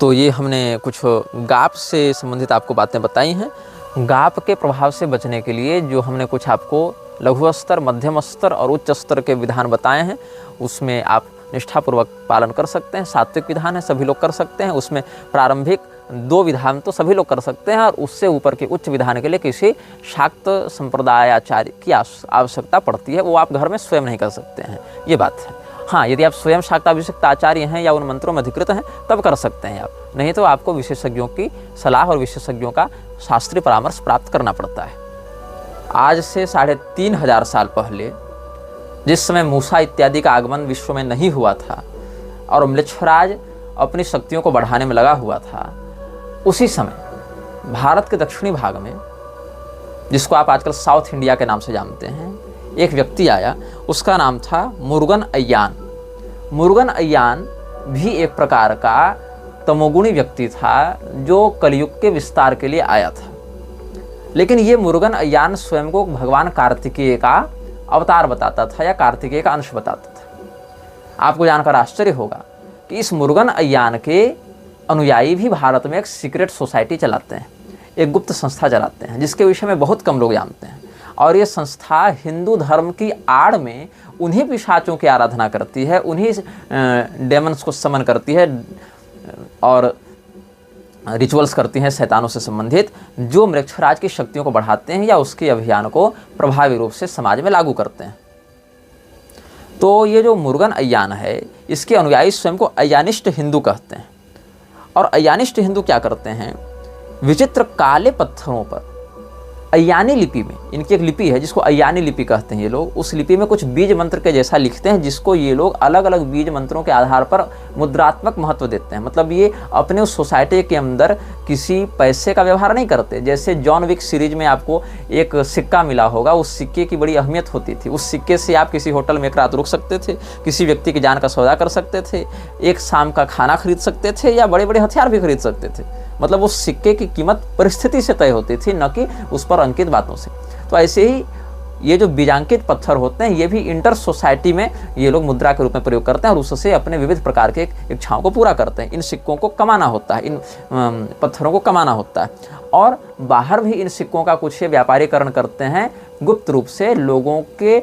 तो ये हमने कुछ गाप से संबंधित आपको बातें बताई हैं। गाप के प्रभाव से बचने के लिए जो हमने कुछ आपको लघु स्तर, मध्यम स्तर और उच्च स्तर के विधान बताए हैं, उसमें आप निष्ठापूर्वक पालन कर सकते हैं। सात्विक विधान है, सभी लोग कर सकते हैं। उसमें प्रारंभिक 2 विधान तो सभी लोग कर सकते हैं, और उससे ऊपर के उच्च विधान के लिए किसी शाक्त संप्रदाय आचार्य की आवश्यकता पड़ती है। वो आप घर में स्वयं नहीं कर सकते हैं, ये बात है। हाँ, यदि आप स्वयं शाक्ताभिषिक्त आचार्य हैं या उन मंत्रों में अधिकृत हैं तब कर सकते हैं आप, नहीं तो आपको विशेषज्ञों की सलाह और विशेषज्ञों का शास्त्रीय परामर्श प्राप्त करना पड़ता है। आज से 3500 साल पहले, जिस समय मूसा इत्यादि का आगमन विश्व में नहीं हुआ था और म्लेच्छराज अपनी शक्तियों को बढ़ाने में लगा हुआ था, उसी समय भारत के दक्षिणी भाग में, जिसको आप आजकल साउथ इंडिया के नाम से जानते हैं, एक व्यक्ति आया। उसका नाम था मुरुगन अय्यान। मुरुगन अय्यान भी एक प्रकार का तमोगुणी व्यक्ति था जो कलयुग के विस्तार के लिए आया था। लेकिन ये मुरुगन अय्यान स्वयं को भगवान कार्तिकेय का अवतार बताता था या कार्तिकेय का अंश बताता था। आपको जानकर आश्चर्य होगा कि इस मुरुगन अय्यान के अनुयायी भी भारत में एक सीक्रेट सोसाइटी चलाते हैं, एक गुप्त संस्था चलाते हैं, जिसके विषय में बहुत कम लोग जानते हैं। और ये संस्था हिंदू धर्म की आड़ में उन्हीं पिशाचों की आराधना करती है, उन्हीं डेमन्स को समन करती है और रिचुअल्स करती हैं शैतानों से संबंधित, जो मृक्षराज की शक्तियों को बढ़ाते हैं या उसके अभियान को प्रभावी रूप से समाज में लागू करते हैं। तो ये जो मुरुगन अय्यान है, इसके अनुयायी स्वयं को अय्यानिस्ट हिंदू कहते हैं। और अय्यानिस्ट हिंदू क्या करते हैं, विचित्र काले पत्थरों पर अय्यानी लिपि में, इनकी एक लिपि है जिसको अय्यानी लिपि कहते हैं ये लोग, उस लिपि में कुछ बीज मंत्र के जैसा लिखते हैं, जिसको ये लोग अलग अलग बीज मंत्रों के आधार पर मुद्रात्मक महत्व देते हैं। मतलब ये अपने उस सोसाइटी के अंदर किसी पैसे का व्यवहार नहीं करते। जैसे जॉन विक सीरीज में आपको एक सिक्का मिला होगा, उस सिक्के की बड़ी अहमियत होती थी। उस सिक्के से आप किसी होटल में एक रात रुक सकते थे, किसी व्यक्ति की जान का सौदा कर सकते थे, एक शाम का खाना खरीद सकते थे या बड़े बड़े हथियार भी खरीद सकते थे। मतलब उस सिक्के की कीमत परिस्थिति से तय होती थी, न कि उस पर अंकित बातों से। तो ऐसे ही ये जो बीजांकित पत्थर होते हैं, ये भी इंटर सोसाइटी में ये लोग मुद्रा के रूप में प्रयोग करते हैं और उससे अपने विविध प्रकार के इच्छाओं को पूरा करते हैं। इन सिक्कों को कमाना होता है, इन पत्थरों को कमाना होता है। और बाहर भी इन सिक्कों का कुछ व्यापारीकरण करते हैं, गुप्त रूप से लोगों के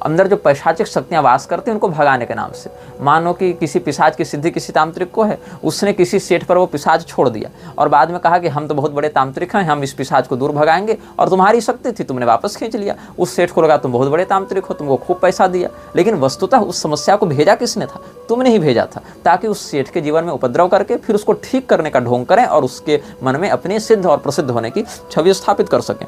अंदर जो पैशाचिक शक्तियाँ वास करती हैं उनको भगाने के नाम से। मानो कि किसी पिशाच की सिद्धि किसी तांत्रिक को है, उसने किसी सेठ पर वो पिशाच छोड़ दिया और बाद में कहा कि हम तो बहुत बड़े तांत्रिक हैं, हम इस पिशाच को दूर भगाएंगे, और तुम्हारी शक्ति थी, तुमने वापस खींच लिया। उस सेठ को लगा तुम बहुत बड़े तांत्रिक हो, तुमको खूब पैसा दिया, लेकिन वस्तुतः उस समस्या को भेजा किसने था? तुमने ही भेजा था, ताकि उस सेठ के जीवन में उपद्रव करके फिर उसको ठीक करने का ढोंग करें और उसके मन में अपने सिद्ध और प्रसिद्ध होने की छवि स्थापित कर सकें।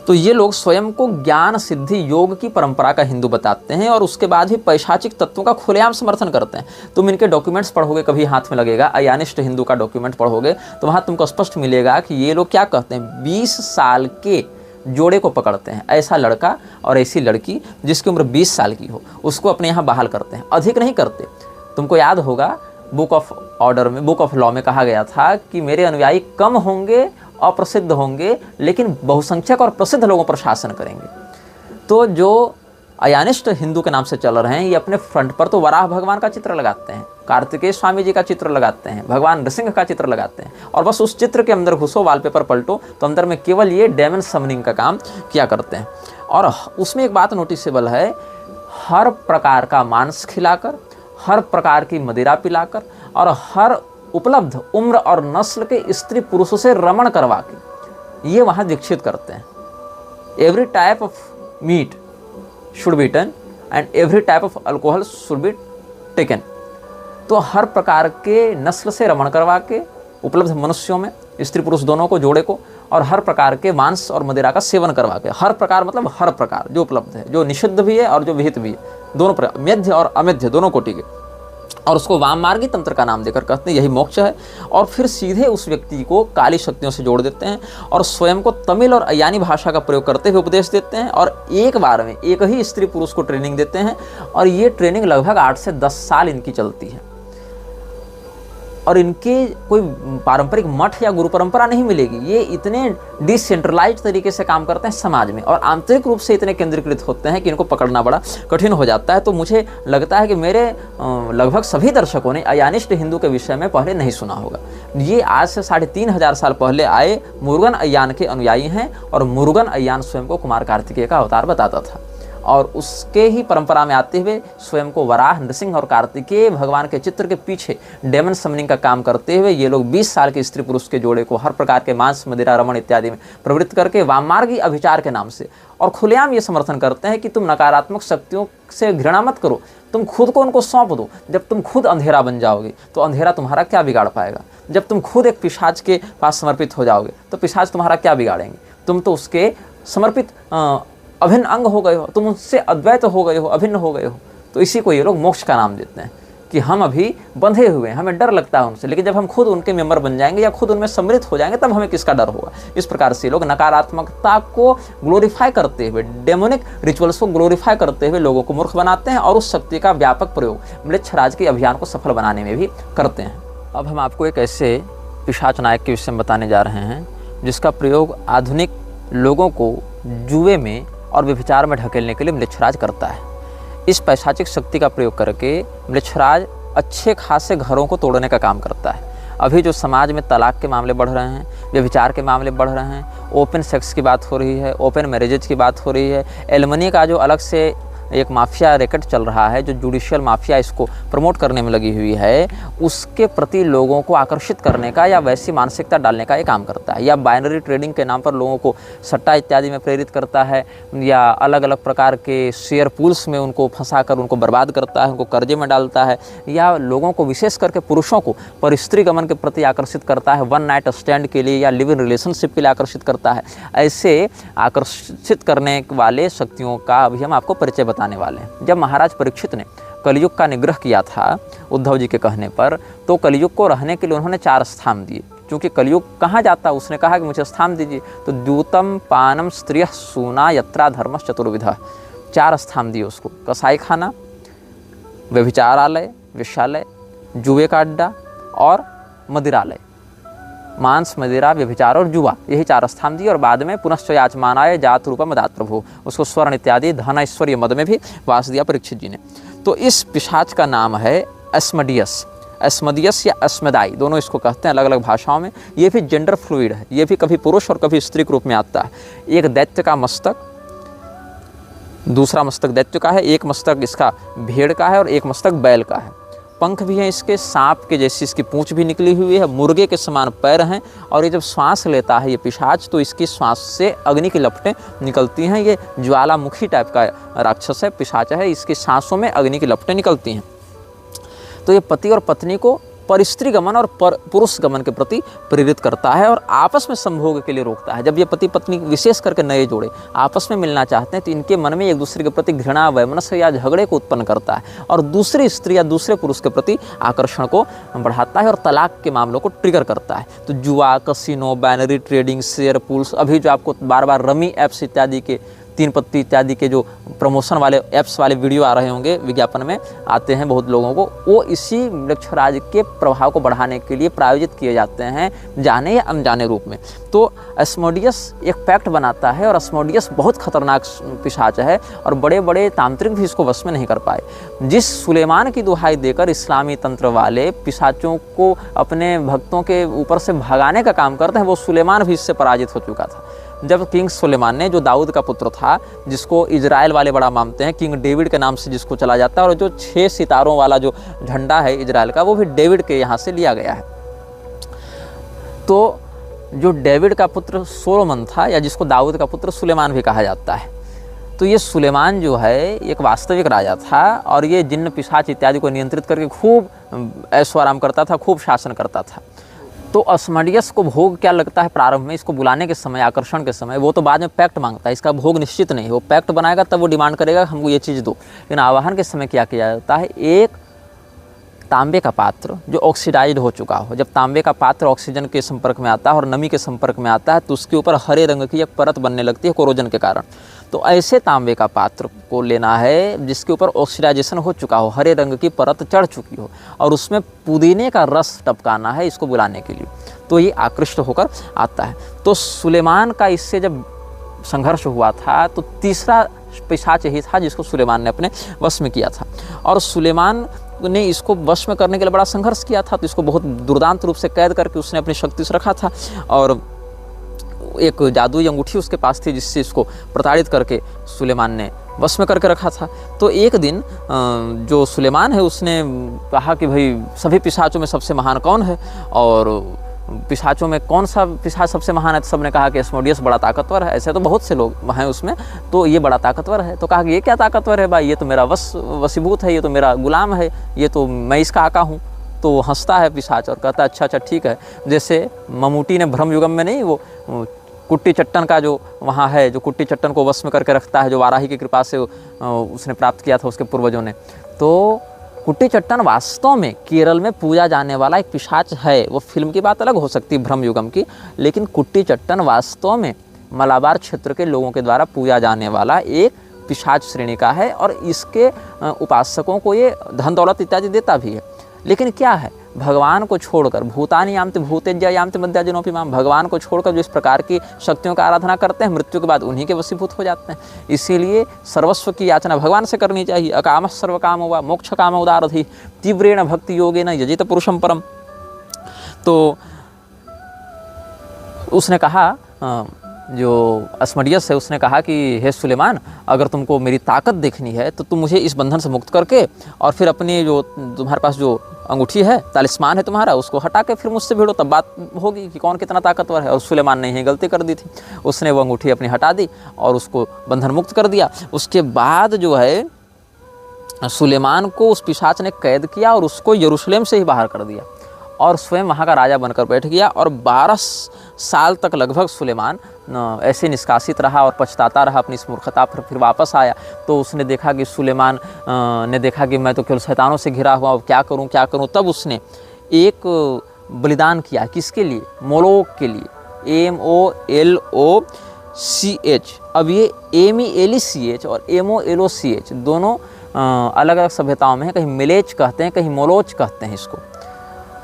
तो ये लोग स्वयं को ज्ञान सिद्धि योग की परंपरा का हिंदू बताते हैं और उसके बाद भी पैशाचिक तत्वों का खुलेआम समर्थन करते हैं। तुम इनके डॉक्यूमेंट्स पढ़ोगे, कभी हाथ में लगेगा अय्यानिस्ट हिंदू का डॉक्यूमेंट पढ़ोगे तो वहाँ तुमको स्पष्ट मिलेगा कि ये लोग क्या कहते हैं, 20 साल के जोड़े को पकड़ते हैं, ऐसा लड़का और ऐसी लड़की जिसकी उम्र 20 साल की हो, उसको अपने यहाँ बहाल करते हैं, अधिक नहीं करते। तुमको याद होगा बुक ऑफ ऑर्डर में, बुक ऑफ लॉ में कहा गया था कि मेरे अनुयायी कम होंगे, अप्रसिद्ध होंगे, लेकिन बहुसंख्यक और प्रसिद्ध लोगों पर शासन करेंगे। तो जो अय्यानिस्ट हिंदू के नाम से चल रहे हैं, ये अपने फ्रंट पर तो वराह भगवान का चित्र लगाते हैं, कार्तिकेय स्वामी जी का चित्र लगाते हैं, भगवान नृसिंह का चित्र लगाते हैं, और बस उस चित्र के अंदर घुसो, वॉलपेपर पलटो तो अंदर में केवल ये डेमन समनिंग का काम किया करते हैं। और उसमें एक बात नोटिसेबल है, हर प्रकार का मांस खिलाकर, हर प्रकार की मदिरा पिलाकर और हर उपलब्ध उम्र और नस्ल के स्त्री पुरुषों से रमण करवा के ये वहाँ दीक्षित करते हैं। Every type of meat should be eaten and every type of alcohol should be taken. तो हर प्रकार के नस्ल से रमण करवा के उपलब्ध मनुष्यों में, स्त्री पुरुष दोनों को, जोड़े को, और हर प्रकार के मांस और मदिरा का सेवन करवा के, हर प्रकार मतलब हर प्रकार जो उपलब्ध है, जो निषिद्ध भी है और जो विहित भी है, दोनों प्रकार, मेध्य और अमेध्य दोनों कोटि के, और उसको वाममार्गी तंत्र का नाम देकर कहते हैं यही मोक्ष है। और फिर सीधे उस व्यक्ति को काली शक्तियों से जोड़ देते हैं और स्वयं को तमिल और अय्यानी भाषा का प्रयोग करते हुए उपदेश देते हैं और एक बार में एक ही स्त्री पुरुष को ट्रेनिंग देते हैं। और ये ट्रेनिंग लगभग 8 से 10 साल इनकी चलती है। और इनके कोई पारंपरिक मठ या गुरु परंपरा नहीं मिलेगी, ये इतने डिसेंट्रलाइज्ड तरीके से काम करते हैं समाज में और आंतरिक रूप से इतने केंद्रीकृत होते हैं कि इनको पकड़ना बड़ा कठिन हो जाता है। तो मुझे लगता है कि मेरे लगभग सभी दर्शकों ने अय्यानिस्ट हिंदू के विषय में पहले नहीं सुना होगा। ये आज से 3500 साल पहले आए मुरुगन अय्यान के अनुयायी हैं और मुरुगन अय्यान स्वयं को कुमार कार्तिकेय का अवतार बताता था और उसके ही परंपरा में आते हुए स्वयं को वराह, नृसिंह और कार्तिकेय भगवान के चित्र के पीछे डेमन समनिंग का काम करते हुए ये लोग 20 साल के स्त्री पुरुष के जोड़े को हर प्रकार के मांस, मदिरा, रमण इत्यादि में प्रवृत्त करके वाममार्गी अभिचार के नाम से और खुलेआम ये समर्थन करते हैं कि तुम नकारात्मक शक्तियों से घृणा मत करो, तुम खुद को उनको सौंप दो। जब तुम खुद अंधेरा बन जाओगे तो अंधेरा तुम्हारा क्या बिगाड़ पाएगा? जब तुम खुद एक पिशाच के पास समर्पित हो जाओगे तो पिशाच तुम्हारा क्या बिगाड़ेंगे? तुम तो उसके समर्पित अभिन्न अंग हो गए हो, तुम उससे अद्वैत हो गए हो, अभिन्न हो गए हो। तो इसी को ये लोग मोक्ष का नाम देते हैं कि हम अभी बंधे हुए हैं, हमें डर लगता है उनसे, लेकिन जब हम खुद उनके मेंबर बन जाएंगे या खुद उनमें सम्मिलित हो जाएंगे तब हमें किसका डर होगा। इस प्रकार से लोग नकारात्मकता को ग्लोरीफाई करते हुए, डेमोनिक रिचुअल्स को ग्लोरीफाई करते हुए लोगों को मूर्ख बनाते हैं और उस शक्ति का व्यापक प्रयोग मृक्षराज के अभियान को सफल बनाने में भी करते हैं। अब हम आपको एक ऐसे पिशाच नायक के विषय में बताने जा रहे हैं जिसका प्रयोग आधुनिक लोगों को जुए में और व्यभिचार में ढकेलने के लिए म्लेच्छराज करता है। इस पैशाचिक शक्ति का प्रयोग करके म्लेच्छराज अच्छे खासे घरों को तोड़ने का काम करता है। अभी जो समाज में तलाक के मामले बढ़ रहे हैं, व्यभिचार के मामले बढ़ रहे हैं, ओपन सेक्स की बात हो रही है, ओपन मैरिजेज की बात हो रही है, एलमनी का जो अलग से एक माफिया रैकेट चल रहा है, जो जुडिशियल माफिया इसको प्रमोट करने में लगी हुई है, उसके प्रति लोगों को आकर्षित करने का या वैसी मानसिकता डालने का ये काम करता है। या बाइनरी ट्रेडिंग के नाम पर लोगों को सट्टा इत्यादि में प्रेरित करता है, या अलग अलग प्रकार के शेयर पूल्स में उनको फंसाकर उनको बर्बाद करता है, उनको कर्जे में डालता है, या लोगों को विशेष करके पुरुषों को परिस्त्री गमन के प्रति आकर्षित करता है, वन नाइट स्टैंड के लिए या लिव इन रिलेशनशिप के लिए आकर्षित करता है। ऐसे आकर्षित करने वाले शक्तियों का अभी हम आपको परिचय बताने वाले हैं। जब महाराज परीक्षित ने कलयुग का निग्रह किया था उद्धव जी के कहने पर, तो कलयुग को रहने के लिए उन्होंने 4 स्थान दिए। क्योंकि कलयुग कहाँ जाता, उसने कहा कि मुझे स्थान दीजिए, तो द्यूतम पानम स्त्रिय सूना यत्रा धर्मश्च चतुर्विधः, 4 स्थान दिए उसको। कसाई खाना, व्यभिचारालय, वेश्यालय, जुए का अड्डा और मदिरालय। मांस, मदिरा, व्यभिचार और जुआ, यही 4 स्थान दिए। और बाद में पुनश्च याचमानाय जात रूपम मदात प्रभु, उसको स्वर्ण इत्यादि धन ऐश्वर्य मद में भी वास दिया परीक्षित जी ने। तो इस पिशाच का नाम है एस्मोडियस। एस्मोडियस या एस्मेदाई, दोनों इसको कहते हैं अलग अलग भाषाओं में। ये भी जेंडर फ्लूइड है, ये भी कभी पुरुष और कभी स्त्री के रूप में आता है। एक दैत्य का मस्तक, दूसरा मस्तक दैत्य का है, एक मस्तक इसका भेड़ का है और एक मस्तक बैल का है। पंख भी हैं इसके, सांप के जैसी इसकी पूंछ भी निकली हुई है, मुर्गे के समान पैर हैं। और ये जब श्वास लेता है ये पिशाच, तो इसकी श्वास से अग्नि की लपटें निकलती हैं। ये ज्वालामुखी टाइप का राक्षस है, पिशाच है, इसकी सांसों में अग्नि की लपटें निकलती हैं। तो ये पति और पत्नी को परिस्त्री गमन और पुरुष गमन के प्रति प्रेरित करता है और आपस में संभोग के लिए रोकता है। जब ये पति पत्नी विशेष करके नए जोड़े आपस में मिलना चाहते हैं, तो इनके मन में एक दूसरे के प्रति घृणा, वैमनस्य या झगड़े को उत्पन्न करता है और दूसरी स्त्री या दूसरे पुरुष के प्रति आकर्षण को बढ़ाता है और तलाक के मामलों को ट्रिगर करता है। तो जुआ, casino, binary trading, share pools, अभी जो आपको बार बार रमी ऐप्स इत्यादि के, 3 पत्ती इत्यादि के जो प्रमोशन वाले ऐप्स वाले वीडियो आ रहे होंगे, विज्ञापन में आते हैं बहुत लोगों को, वो इसी म्लेच्छराज के प्रभाव को बढ़ाने के लिए प्रायोजित किए जाते हैं, जाने या अनजाने रूप में। तो एस्मोडियस एक पैक्ट बनाता है और एस्मोडियस बहुत खतरनाक पिशाच है और बड़े बड़े तांत्रिक भी इसको वश में नहीं कर पाए। जिस सुलेमान की दुहाई देकर इस्लामी तंत्र वाले पिशाचों को अपने भक्तों के ऊपर से भगाने का काम करते हैं, वो सुलेमान भी इससे पराजित हो चुका था। जब किंग सुलेमान ने, जो दाऊद का पुत्र था, जिसको इजराइल वाले बड़ा मानते हैं, किंग डेविड के नाम से जिसको चला जाता है, और जो 6 सितारों वाला जो झंडा है इजराइल का, वो भी डेविड के यहाँ से लिया गया है। तो जो डेविड का पुत्र सोलोमन था, या जिसको दाऊद का पुत्र सुलेमान भी कहा जाता है, तो ये सुलेमान जो है एक वास्तविक राजा था और ये जिन्न पिशाच इत्यादि को नियंत्रित करके खूब ऐशो आराम करता था, खूब शासन करता था। तो एस्मोडियस को भोग क्या लगता है प्रारंभ में, इसको बुलाने के समय, आकर्षण के समय, वो तो बाद में पैक्ट मांगता है, इसका भोग निश्चित नहीं है। वो पैक्ट बनाएगा तब वो डिमांड करेगा हमको ये चीज़ दो। लेकिन आवाहन के समय क्या किया जाता है, एक तांबे का पात्र जो ऑक्सीडाइज्ड हो चुका हो, जब तांबे का पात्र ऑक्सीजन के संपर्क में आता है और नमी के संपर्क में आता है, तो उसके ऊपर हरे रंग की एक परत बनने लगती है कोरोजन के कारण। तो ऐसे तांबे का पात्र को लेना है जिसके ऊपर ऑक्सीडाइजेशन हो चुका हो, हरे रंग की परत चढ़ चुकी हो, और उसमें पुदीने का रस टपकाना है इसको बुलाने के लिए। तो ये आकृष्ट होकर आता है। तो सुलेमान का इससे जब संघर्ष हुआ था, तो तीसरा पिशाच यही था जिसको सुलेमान ने अपने वश में किया था। और सुलेमान ने इसको वश में करने के लिए बड़ा संघर्ष किया था, तो इसको बहुत दुर्दांत रूप से कैद करके उसने अपनी शक्ति से रखा था। और एक जादुई अंगूठी उसके पास थी जिससे इसको प्रताड़ित करके सुलेमान ने वश में करके रखा था। तो एक दिन जो सुलेमान है उसने कहा कि भाई सभी पिशाचों में सबसे महान कौन है, और पिशाचों में कौन सा पिशाच सबसे महान है। तो सबने कहा कि एस्मोडियस बड़ा ताकतवर है। ऐसे तो बहुत से लोग हैं उसमें, तो ये बड़ा ताकतवर है। तो कहा कि ये क्या ताकतवर है भाई, ये तो मेरा वशीभूत है, ये तो मेरा गुलाम है, ये तो मैं इसका आका हूँ। तो वो हंसता है पिशाच और कहता है अच्छा ठीक है। जैसे ममूटी ने भ्रम युगम में नहीं वो कुट्टी चट्टन का जो वहाँ है, जो कुट्टी चट्टन को वश में करके रखता है, जो वाराही की कृपा से उसने प्राप्त किया था उसके पूर्वजों ने। तो कुट्टी चट्टन वास्तव में केरल में पूजा जाने वाला एक पिशाच है। वो फिल्म की बात अलग हो सकती है भ्रम युगम की, लेकिन कुट्टी चट्टन वास्तव में मलाबार क्षेत्र के लोगों के द्वारा पूजा जाने वाला एक पिशाच श्रेणी का है, और इसके उपासकों को ये धन दौलत इत्यादि देता भी है। लेकिन क्या है, भगवान को छोड़कर भूतानि यान्ति भूतेज्य यान्ति मद्याजिनोऽपि माम, भगवान को छोड़कर जो इस प्रकार की शक्तियों का आराधना करते हैं मृत्यु के बाद उन्हीं के वशीभूत हो जाते हैं। इसीलिए सर्वस्व की याचना भगवान से करनी चाहिए। अकामः सर्वकामो वा मोक्ष काम उदारधि तीव्रेण भक्ति योगेन यजेत पुरुषं परम। तो उसने कहा, जो अस्मडियस है उसने कहा कि हे सुलेमान, अगर तुमको मेरी ताकत देखनी है तो तुम मुझे इस बंधन से मुक्त करके और फिर अपनी जो तुम्हारे पास जो अंगूठी है, तालिस्मान है तुम्हारा, उसको हटा के फिर मुझसे भिड़ो, तब बात होगी कि कौन कितना ताकतवर है। और सुलेमान ने यही गलती कर दी थी, उसने वो अंगूठी अपनी हटा दी और उसको बंधन मुक्त कर दिया। उसके बाद जो है सुलेमान को उस पिशाच ने कैद किया और उसको यरूशलेम से ही बाहर कर दिया और स्वयं वहाँ का राजा बनकर बैठ गया। और 12 साल तक लगभग सुलेमान ऐसे निष्कासित रहा और पछताता रहा अपनी इस मूर्खता पर। फिर वापस आया तो उसने देखा कि सुलेमान ने देखा कि मैं तो केवल शैतानों से घिरा हुआ हूँ, क्या करूँ क्या करूँ। तब उसने एक बलिदान किया, किसके लिए? मोलोक के लिए, MOLOCH। अब ये MELECH और MOLOCH दोनों अलग अलग सभ्यताओं में है, कहीं मिलेच कहते हैं, कहीं मोलोच कहते हैं इसको।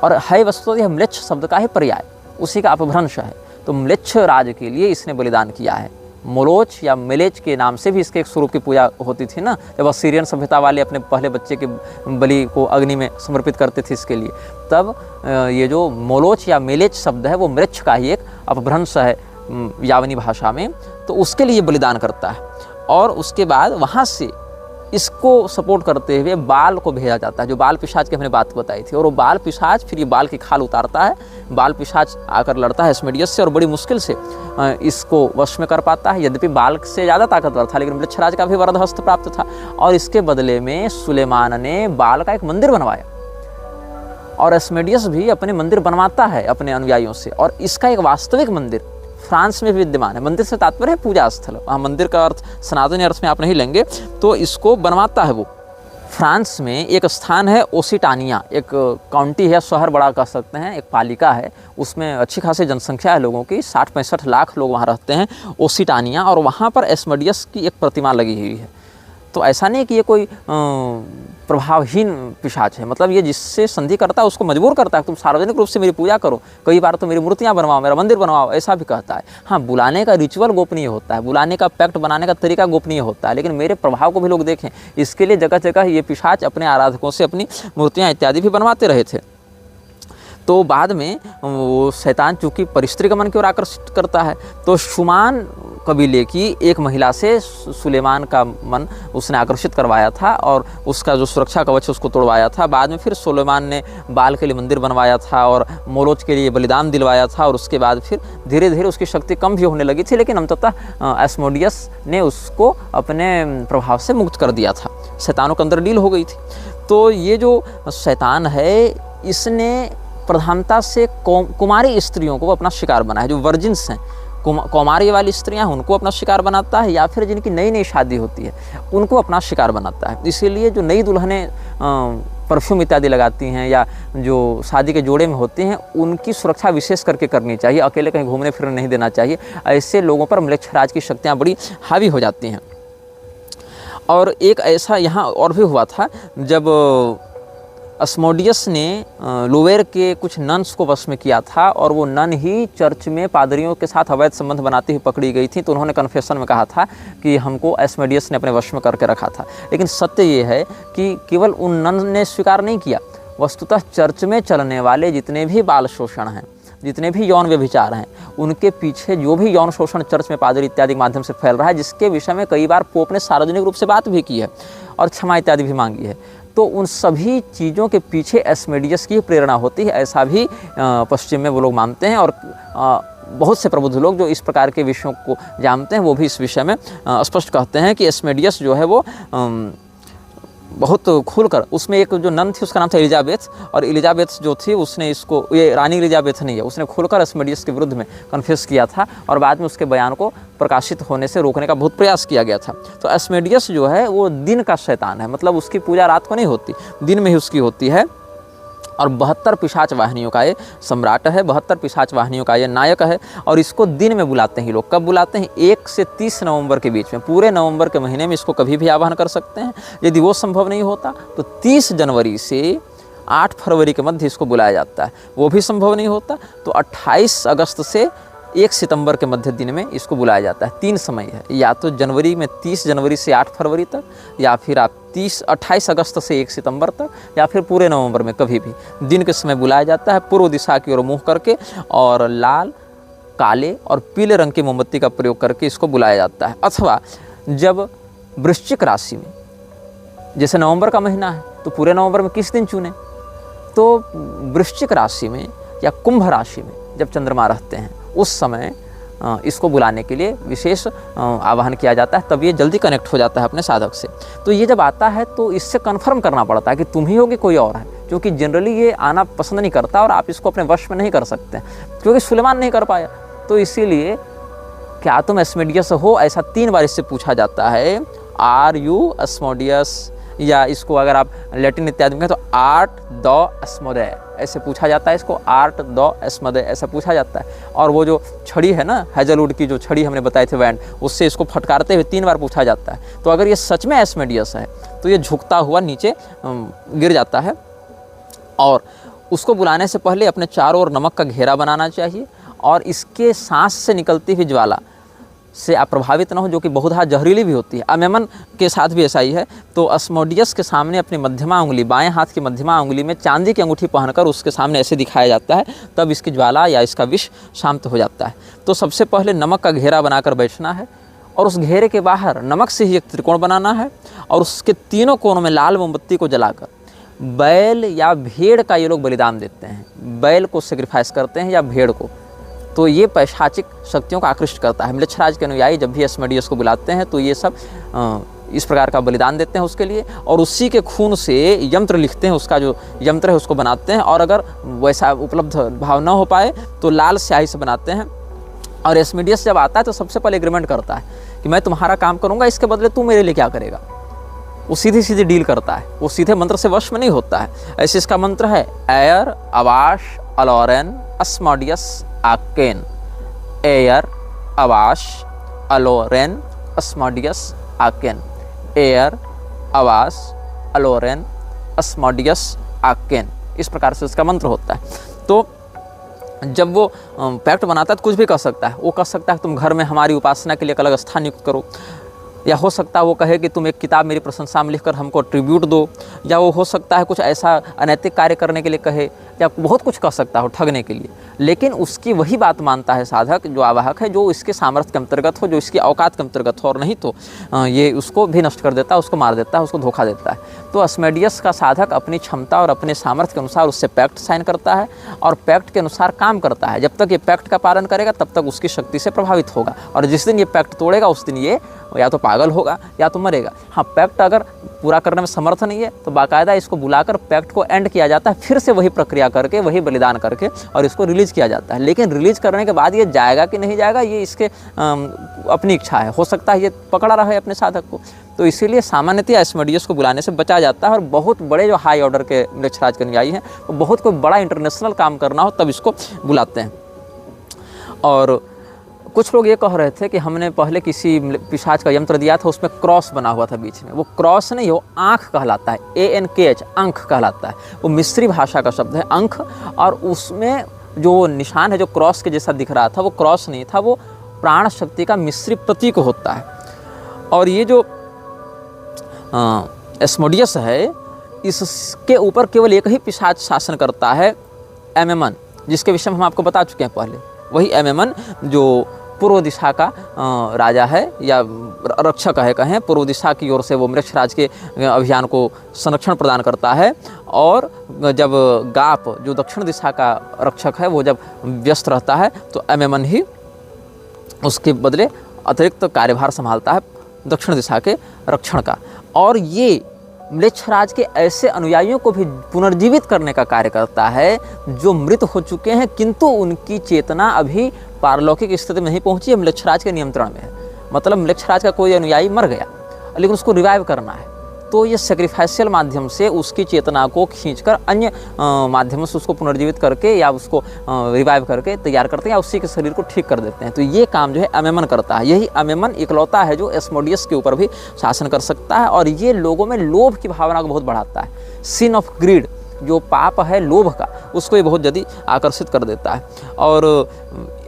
और है वस्तु यह म्लेच्छ शब्द का ही पर्याय, उसी का अपभ्रंश है। तो म्लेच्छ राज के लिए इसने बलिदान किया है। मोलोच या मिलेच के नाम से भी इसके एक स्वरूप की पूजा होती थी ना, जब सीरियन सभ्यता वाले अपने पहले बच्चे के बलि को अग्नि में समर्पित करते थे इसके लिए। तब ये जो मोलोच या मिलेच शब्द है वो म्लेच्छ का ही एक अपभ्रंश है यावनी भाषा में, तो उसके लिए बलिदान करता है। और उसके बाद वहाँ से इसको सपोर्ट करते हुए बाल को भेजा जाता है, जो बाल पिशाच की हमने बात बताई थी। और वो बाल पिशाच फिर ये बाल की खाल उतारता है, बाल पिशाच आकर लड़ता है अस्मडियस से और बड़ी मुश्किल से इसको वश में कर पाता है। यद्यपि बाल से ज़्यादा ताकतवर था, लेकिन म्लेच्छराज का भी वरद हस्त प्राप्त था। और इसके बदले में सुलेमान ने बाल का एक मंदिर बनवाया और अस्मडियस भी अपने मंदिर बनवाता है अपने अनुयायियों से। और इसका एक वास्तविक मंदिर फ्रांस में भी विद्यमान है। मंदिर से तात्पर्य है पूजा स्थल, वहाँ मंदिर का अर्थ सनातनी अर्थ में आप नहीं लेंगे, तो इसको बनवाता है वो। फ्रांस में एक स्थान है ओसिटानिया, एक काउंटी है, शहर बड़ा कह सकते हैं, एक पालिका है, उसमें अच्छी खासी जनसंख्या है लोगों की, 60-65 लाख लोग वहाँ रहते हैं, ओसिटानिया। और वहाँ पर अस्मडियस की एक प्रतिमा लगी हुई है। तो ऐसा नहीं कि ये कोई प्रभावहीन पिशाच है, मतलब ये जिससे संधि करता है उसको मजबूर करता है तुम सार्वजनिक रूप से मेरी पूजा करो, कई बार तो मेरी मूर्तियाँ बनवाओ, मेरा मंदिर बनवाओ, ऐसा भी कहता है। हाँ, बुलाने का रिचुअल गोपनीय होता है, बुलाने का पैक्ट बनाने का तरीका गोपनीय होता है, लेकिन मेरे प्रभाव को भी लोग देखें, इसके लिए जगह जगह ये पिशाच अपने आराधकों से अपनी मूर्तियाँ इत्यादि भी बनवाते रहे थे। तो बाद में वो शैतान चूँकि परिस्त्री का मन की ओर आकर्षित करता है, तो शुमान कबीले की एक महिला से सुलेमान का मन उसने आकर्षित करवाया था और उसका जो सुरक्षा कवच उसको तोड़वाया था। बाद में फिर सुलेमान ने बाल के लिए मंदिर बनवाया था और मोलोच के लिए बलिदान दिलवाया था। और उसके बाद फिर धीरे धीरे उसकी शक्ति कम भी होने लगी थी, लेकिन अंततः अस्मोडियस ने उसको अपने प्रभाव से मुक्त कर दिया था, शैतानों के अंदर डील हो गई थी। तो ये जो शैतान है इसने प्रधानता से कुमारी स्त्रियों को अपना शिकार बनाया, जो वर्जिन्स हैं, कौमार्य वाली स्त्रियां उनको अपना शिकार बनाता है, या फिर जिनकी नई नई शादी होती है उनको अपना शिकार बनाता है। इसीलिए जो नई दुल्हनें परफ्यूम इत्यादि लगाती हैं या जो शादी के जोड़े में होती हैं उनकी सुरक्षा विशेष करके करनी चाहिए, अकेले कहीं घूमने फिरने नहीं देना चाहिए। ऐसे लोगों पर म्लेच्छराज की शक्तियाँ बड़ी हावी हो जाती हैं। और एक ऐसा यहाँ और भी हुआ था, जब अस्मोडियस ने लोवेर के कुछ नन्स को वश में किया था और वो नन ही चर्च में पादरियों के साथ अवैध संबंध बनाती हुई पकड़ी गई थी, तो उन्होंने कन्फेशन में कहा था कि हमको अस्मोडियस ने अपने वश में करके रखा था। लेकिन सत्य ये है कि केवल उन नन ने स्वीकार नहीं किया, वस्तुतः चर्च में चलने वाले जितने भी बाल शोषण हैं, जितने भी यौन व्यभिचार हैं, उनके पीछे जो भी यौन शोषण चर्च में पादरी इत्यादि के माध्यम से फैल रहा है, जिसके विषय में कई बार पोप ने सार्वजनिक रूप से बात भी की है और क्षमा इत्यादि भी मांगी है, तो उन सभी चीज़ों के पीछे अस्मोडियस की प्रेरणा होती है, ऐसा भी पश्चिम में वो लोग मानते हैं। और बहुत से प्रबुद्ध लोग जो इस प्रकार के विषयों को जानते हैं वो भी इस विषय में स्पष्ट कहते हैं कि अस्मोडियस जो है वो बहुत खुलकर, उसमें एक जो नन थी उसका नाम था एलिजाबेथ, और एलिजाबेथ जो थी उसने इसको, ये रानी एलिजाबेथ नहीं है, उसने खुलकर अस्मोडियस के विरुद्ध में कन्फेस किया था और बाद में उसके बयान को प्रकाशित होने से रोकने का बहुत प्रयास किया गया था। तो अस्मोडियस जो है वो दिन का शैतान है, मतलब उसकी पूजा रात को नहीं होती, दिन में ही उसकी होती है। और 72 पिशाच वाहिनियों का ये सम्राट है, 72 पिशाच वाहिनियों का ये नायक है। और इसको दिन में बुलाते हैं लोग, कब बुलाते हैं? 1 से 30 नवंबर के बीच में, पूरे नवंबर के महीने में इसको कभी भी आह्वान कर सकते हैं। यदि वो संभव नहीं होता तो 30 जनवरी से 8 फरवरी के मध्य इसको बुलाया जाता है, वो भी संभव नहीं होता तो 28 अगस्त से 1 सितंबर के मध्य दिन में इसको बुलाया जाता है। 3 समय है, या तो जनवरी में 30 जनवरी से 8 फरवरी तक, या फिर आप 28 अगस्त से 1 सितंबर तक, या फिर पूरे नवंबर में कभी भी दिन के समय बुलाया जाता है, पूर्व दिशा की ओर मुँह करके, और लाल, काले और पीले रंग की मोमबत्ती का प्रयोग करके इसको बुलाया जाता है। अथवा जब वृश्चिक राशि में, जैसे नवंबर का महीना है तो पूरे नवंबर में किस दिन चुने, तो वृश्चिक राशि में या कुंभ राशि में जब चंद्रमा रहते हैं उस समय इसको बुलाने के लिए विशेष आह्वान किया जाता है, तब ये जल्दी कनेक्ट हो जाता है अपने साधक से। तो ये जब आता है तो इससे कन्फर्म करना पड़ता है कि तुम ही हो कि कोई और है, क्योंकि जनरली ये आना पसंद नहीं करता और आप इसको अपने वश में नहीं कर सकते, क्योंकि सुलेमान नहीं कर पाया। तो इसीलिए क्या तुम एस्मोडियस हो, ऐसा 3 बार इससे पूछा जाता है। आर यू एस्मोडियस, या इसको अगर आप लैटिन इत्यादि में कहें तो आर्ट द एस्मोडे, ऐसे पूछा जाता है इसको, आर्ट द एस्मोडे ऐसा पूछा जाता है। और वो जो छड़ी है ना, हेजलवुड की जो छड़ी हमने बताए थे बैंड, उससे इसको फटकारते हुए 3 बार पूछा जाता है। तो अगर ये सच में एस्मोडियस है तो ये झुकता हुआ नीचे गिर जाता है, और उसको बुलाने से पहले अपने चारों ओर नमक का घेरा बनाना चाहिए, और इसके सांस से निकलती हुई ज्वाला से आप प्रभावित न हो, जो कि बहुत जहरीली भी होती है। अमेमन के साथ भी ऐसा ही है। तो अस्मोडियस के सामने अपनी मध्यमा उंगली, बाएं हाथ की मध्यमा उंगली में चांदी की अंगूठी पहनकर उसके सामने ऐसे दिखाया जाता है, तब इसकी ज्वाला या इसका विष शांत हो जाता है। तो सबसे पहले नमक का घेरा बनाकर बैठना है, और उस घेरे के बाहर नमक से ही एक त्रिकोण बनाना है, और उसके तीनों कोनों में लाल मोमबत्ती को जलाकर बैल या भेड़ का ये लोग बलिदान देते हैं, बैल को सेक्रीफाइस करते हैं या भेड़ को। तो ये पैशाचिक शक्तियों को आकृष्ट करता है। म्लेच्छराज के अनुयायी जब भी एस्मोडियस को बुलाते हैं तो ये सब इस प्रकार का बलिदान देते हैं उसके लिए, और उसी के खून से यंत्र लिखते हैं, उसका जो यंत्र है उसको बनाते हैं, और अगर वैसा उपलब्ध भाव न हो पाए तो लाल स्याही से बनाते हैं। और एस्मोडियस जब आता है तो सबसे पहले एग्रीमेंट करता है कि मैं तुम्हारा काम करूँगा, इसके बदले तू मेरे लिए क्या करेगा। वो सीधी सीधी डील करता है, वो सीधे मंत्र से वश में नहीं होता है। ऐसे इसका मंत्र है air Awas अलोरेन अस्मोडियस आकेन, air Awas अलोरेन अस्मोडियस आकेन, air Awas अलोरेन अस्मोडियस आकेन, इस प्रकार से उसका मंत्र होता है। तो जब वो पैक्ट बनाता है तो कुछ भी कर सकता है। वो कह सकता है तुम घर में हमारी उपासना के लिए एक अलग स्थान नियुक्त करो, या हो सकता है वो कहे कि तुम एक किताब मेरी प्रशंसा में लिखकर हमको ट्रिब्यूट दो, या वो हो सकता है कुछ ऐसा अनैतिक कार्य करने के लिए कहे, या बहुत कुछ कर सकता हो ठगने के लिए। लेकिन उसकी वही बात मानता है साधक, जो आवाहक है, जो इसके सामर्थ्य के अंतर्गत हो, जो इसकी औकात के अंतर्गत हो, और नहीं तो ये उसको भी नष्ट कर देता है, उसको मार देता है, उसको धोखा देता है। तो अस्मोडियस का साधक अपनी क्षमता और अपने सामर्थ्य के अनुसार उससे पैक्ट साइन करता है, और पैक्ट के अनुसार काम करता है। जब तक ये पैक्ट का पालन करेगा तब तक उसकी शक्ति से प्रभावित होगा, और जिस दिन ये पैक्ट तोड़ेगा उस दिन ये या तो पागल होगा या तो मरेगा। हाँ, पैक्ट अगर पूरा करने में समर्थ नहीं है तो बाकायदा इसको बुलाकर पैक्ट को एंड किया जाता है, फिर से वही प्रक्रिया करके, वही बलिदान करके, और इसको रिलीज किया जाता है। लेकिन रिलीज करने के बाद ये जाएगा कि नहीं जाएगा, ये इसके अपनी इच्छा है। हो सकता है ये पकड़ा रहे अपने साधक को। तो इसीलिए सामान्यतः एस्मोडियस को बुलाने से बचा जाता है। और बहुत बड़े जो हाई ऑर्डर के म्लेच्छराज के अनुयायी हैं, वो बहुत कोई बड़ा इंटरनेशनल काम करना हो तब इसको बुलाते हैं। और कुछ लोग ये कह रहे थे कि हमने पहले किसी पिशाच का यंत्र दिया था, उसमें क्रॉस बना हुआ था बीच में। वो क्रॉस नहीं, वो आँख कहलाता है, ANKH, अंख कहलाता है। वो मिस्री भाषा का शब्द है अंख, और उसमें जो निशान है जो क्रॉस के जैसा दिख रहा था, वो क्रॉस नहीं था, वो प्राण शक्ति का मिस्री प्रतीक होता है। और ये जो एस्मोडियस है, इसके ऊपर केवल एक ही पिशाच शासन करता है, एमेमन, जिसके विषय में हम आपको बता चुके हैं पहले। वही एमेमन जो पूर्व दिशा का राजा है, या रक्षक है कहें, पूर्व दिशा की ओर से वो म्लेच्छराज के अभियान को संरक्षण प्रदान करता है। और जब गाप जो दक्षिण दिशा का रक्षक है, वो जब व्यस्त रहता है तो एमेमन ही उसके बदले अतिरिक्त कार्यभार संभालता है दक्षिण दिशा के रक्षण का। और ये म्लेच्छराज के ऐसे अनुयायियों को भी पुनर्जीवित करने का कार्य करता है जो मृत हो चुके हैं, किंतु उनकी चेतना अभी पारलौकिक स्थिति में नहीं पहुंची है, म्लेच्छराज के नियंत्रण में है। मतलब म्लेच्छराज का कोई अनुयायी मर गया, लेकिन उसको रिवाइव करना है, तो ये सेक्रीफाइशियल माध्यम से उसकी चेतना को खींचकर अन्य माध्यमों से उसको पुनर्जीवित करके या उसको रिवाइव करके तैयार करते हैं, या उसी के शरीर को ठीक कर देते हैं। तो ये काम जो है एमेमन करता है। यही एमेमन इकलौता है जो एस्मोडियस के ऊपर भी शासन कर सकता है, और ये लोगों में लोभ की भावना को बहुत बढ़ाता है। सिन ऑफ ग्रीड, जो पाप है लोभ का, उसको ये बहुत जल्दी आकर्षित कर देता है। और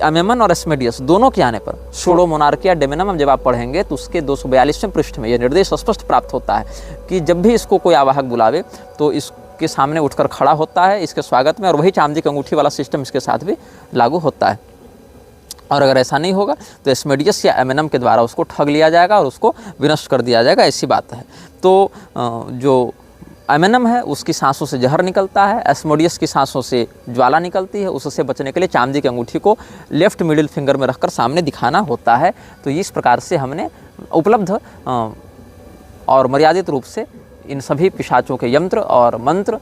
अमेमन और एस्मेडियस दोनों के आने पर सूडो मोनार्किया डेमोनम जब आप पढ़ेंगे तो उसके 242वें पृष्ठ में यह निर्देश स्पष्ट प्राप्त होता है कि जब भी इसको कोई आवाहक बुलावे तो इसके सामने उठकर खड़ा होता है इसके स्वागत में, और वही चांदी की अंगूठी वाला सिस्टम इसके साथ भी लागू होता है। और अगर ऐसा नहीं होगा तो एस्मेडियस या एमेनम के द्वारा उसको ठग लिया जाएगा और उसको विनष्ट कर दिया जाएगा, ऐसी बात है। तो जो एमेनम है उसकी सांसों से जहर निकलता है, एस्मोडियस की सांसों से ज्वाला निकलती है। उससे बचने के लिए चांदी की अंगूठी को लेफ्ट मिडिल फिंगर में रखकर सामने दिखाना होता है। तो इस प्रकार से हमने उपलब्ध और मर्यादित रूप से इन सभी पिशाचों के यंत्र और मंत्र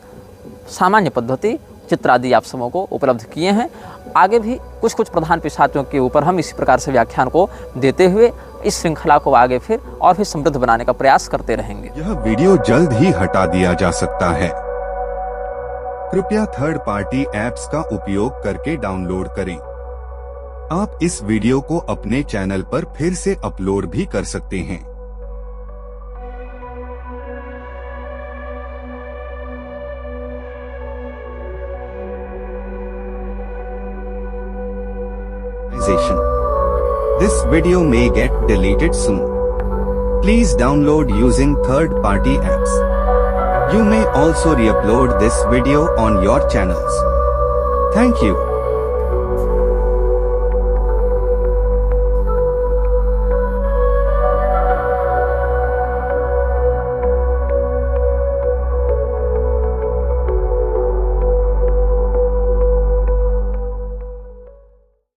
सामान्य पद्धति चित्र आदि आप सबों को उपलब्ध किए हैं। आगे भी कुछ कुछ प्रधान पिशाचों के ऊपर हम इसी प्रकार से व्याख्यान को देते हुए इस श्रृंखला को आगे फिर और भी समृद्ध बनाने का प्रयास करते रहेंगे। यह वीडियो जल्द ही हटा दिया जा सकता है। कृपया थर्ड पार्टी ऐप्स का उपयोग करके डाउनलोड करें। आप इस वीडियो को अपने चैनल पर फिर से अपलोड भी कर सकते हैं। This video may get deleted soon. Please download using third-party apps. You may also re-upload this video on your channels. Thank you.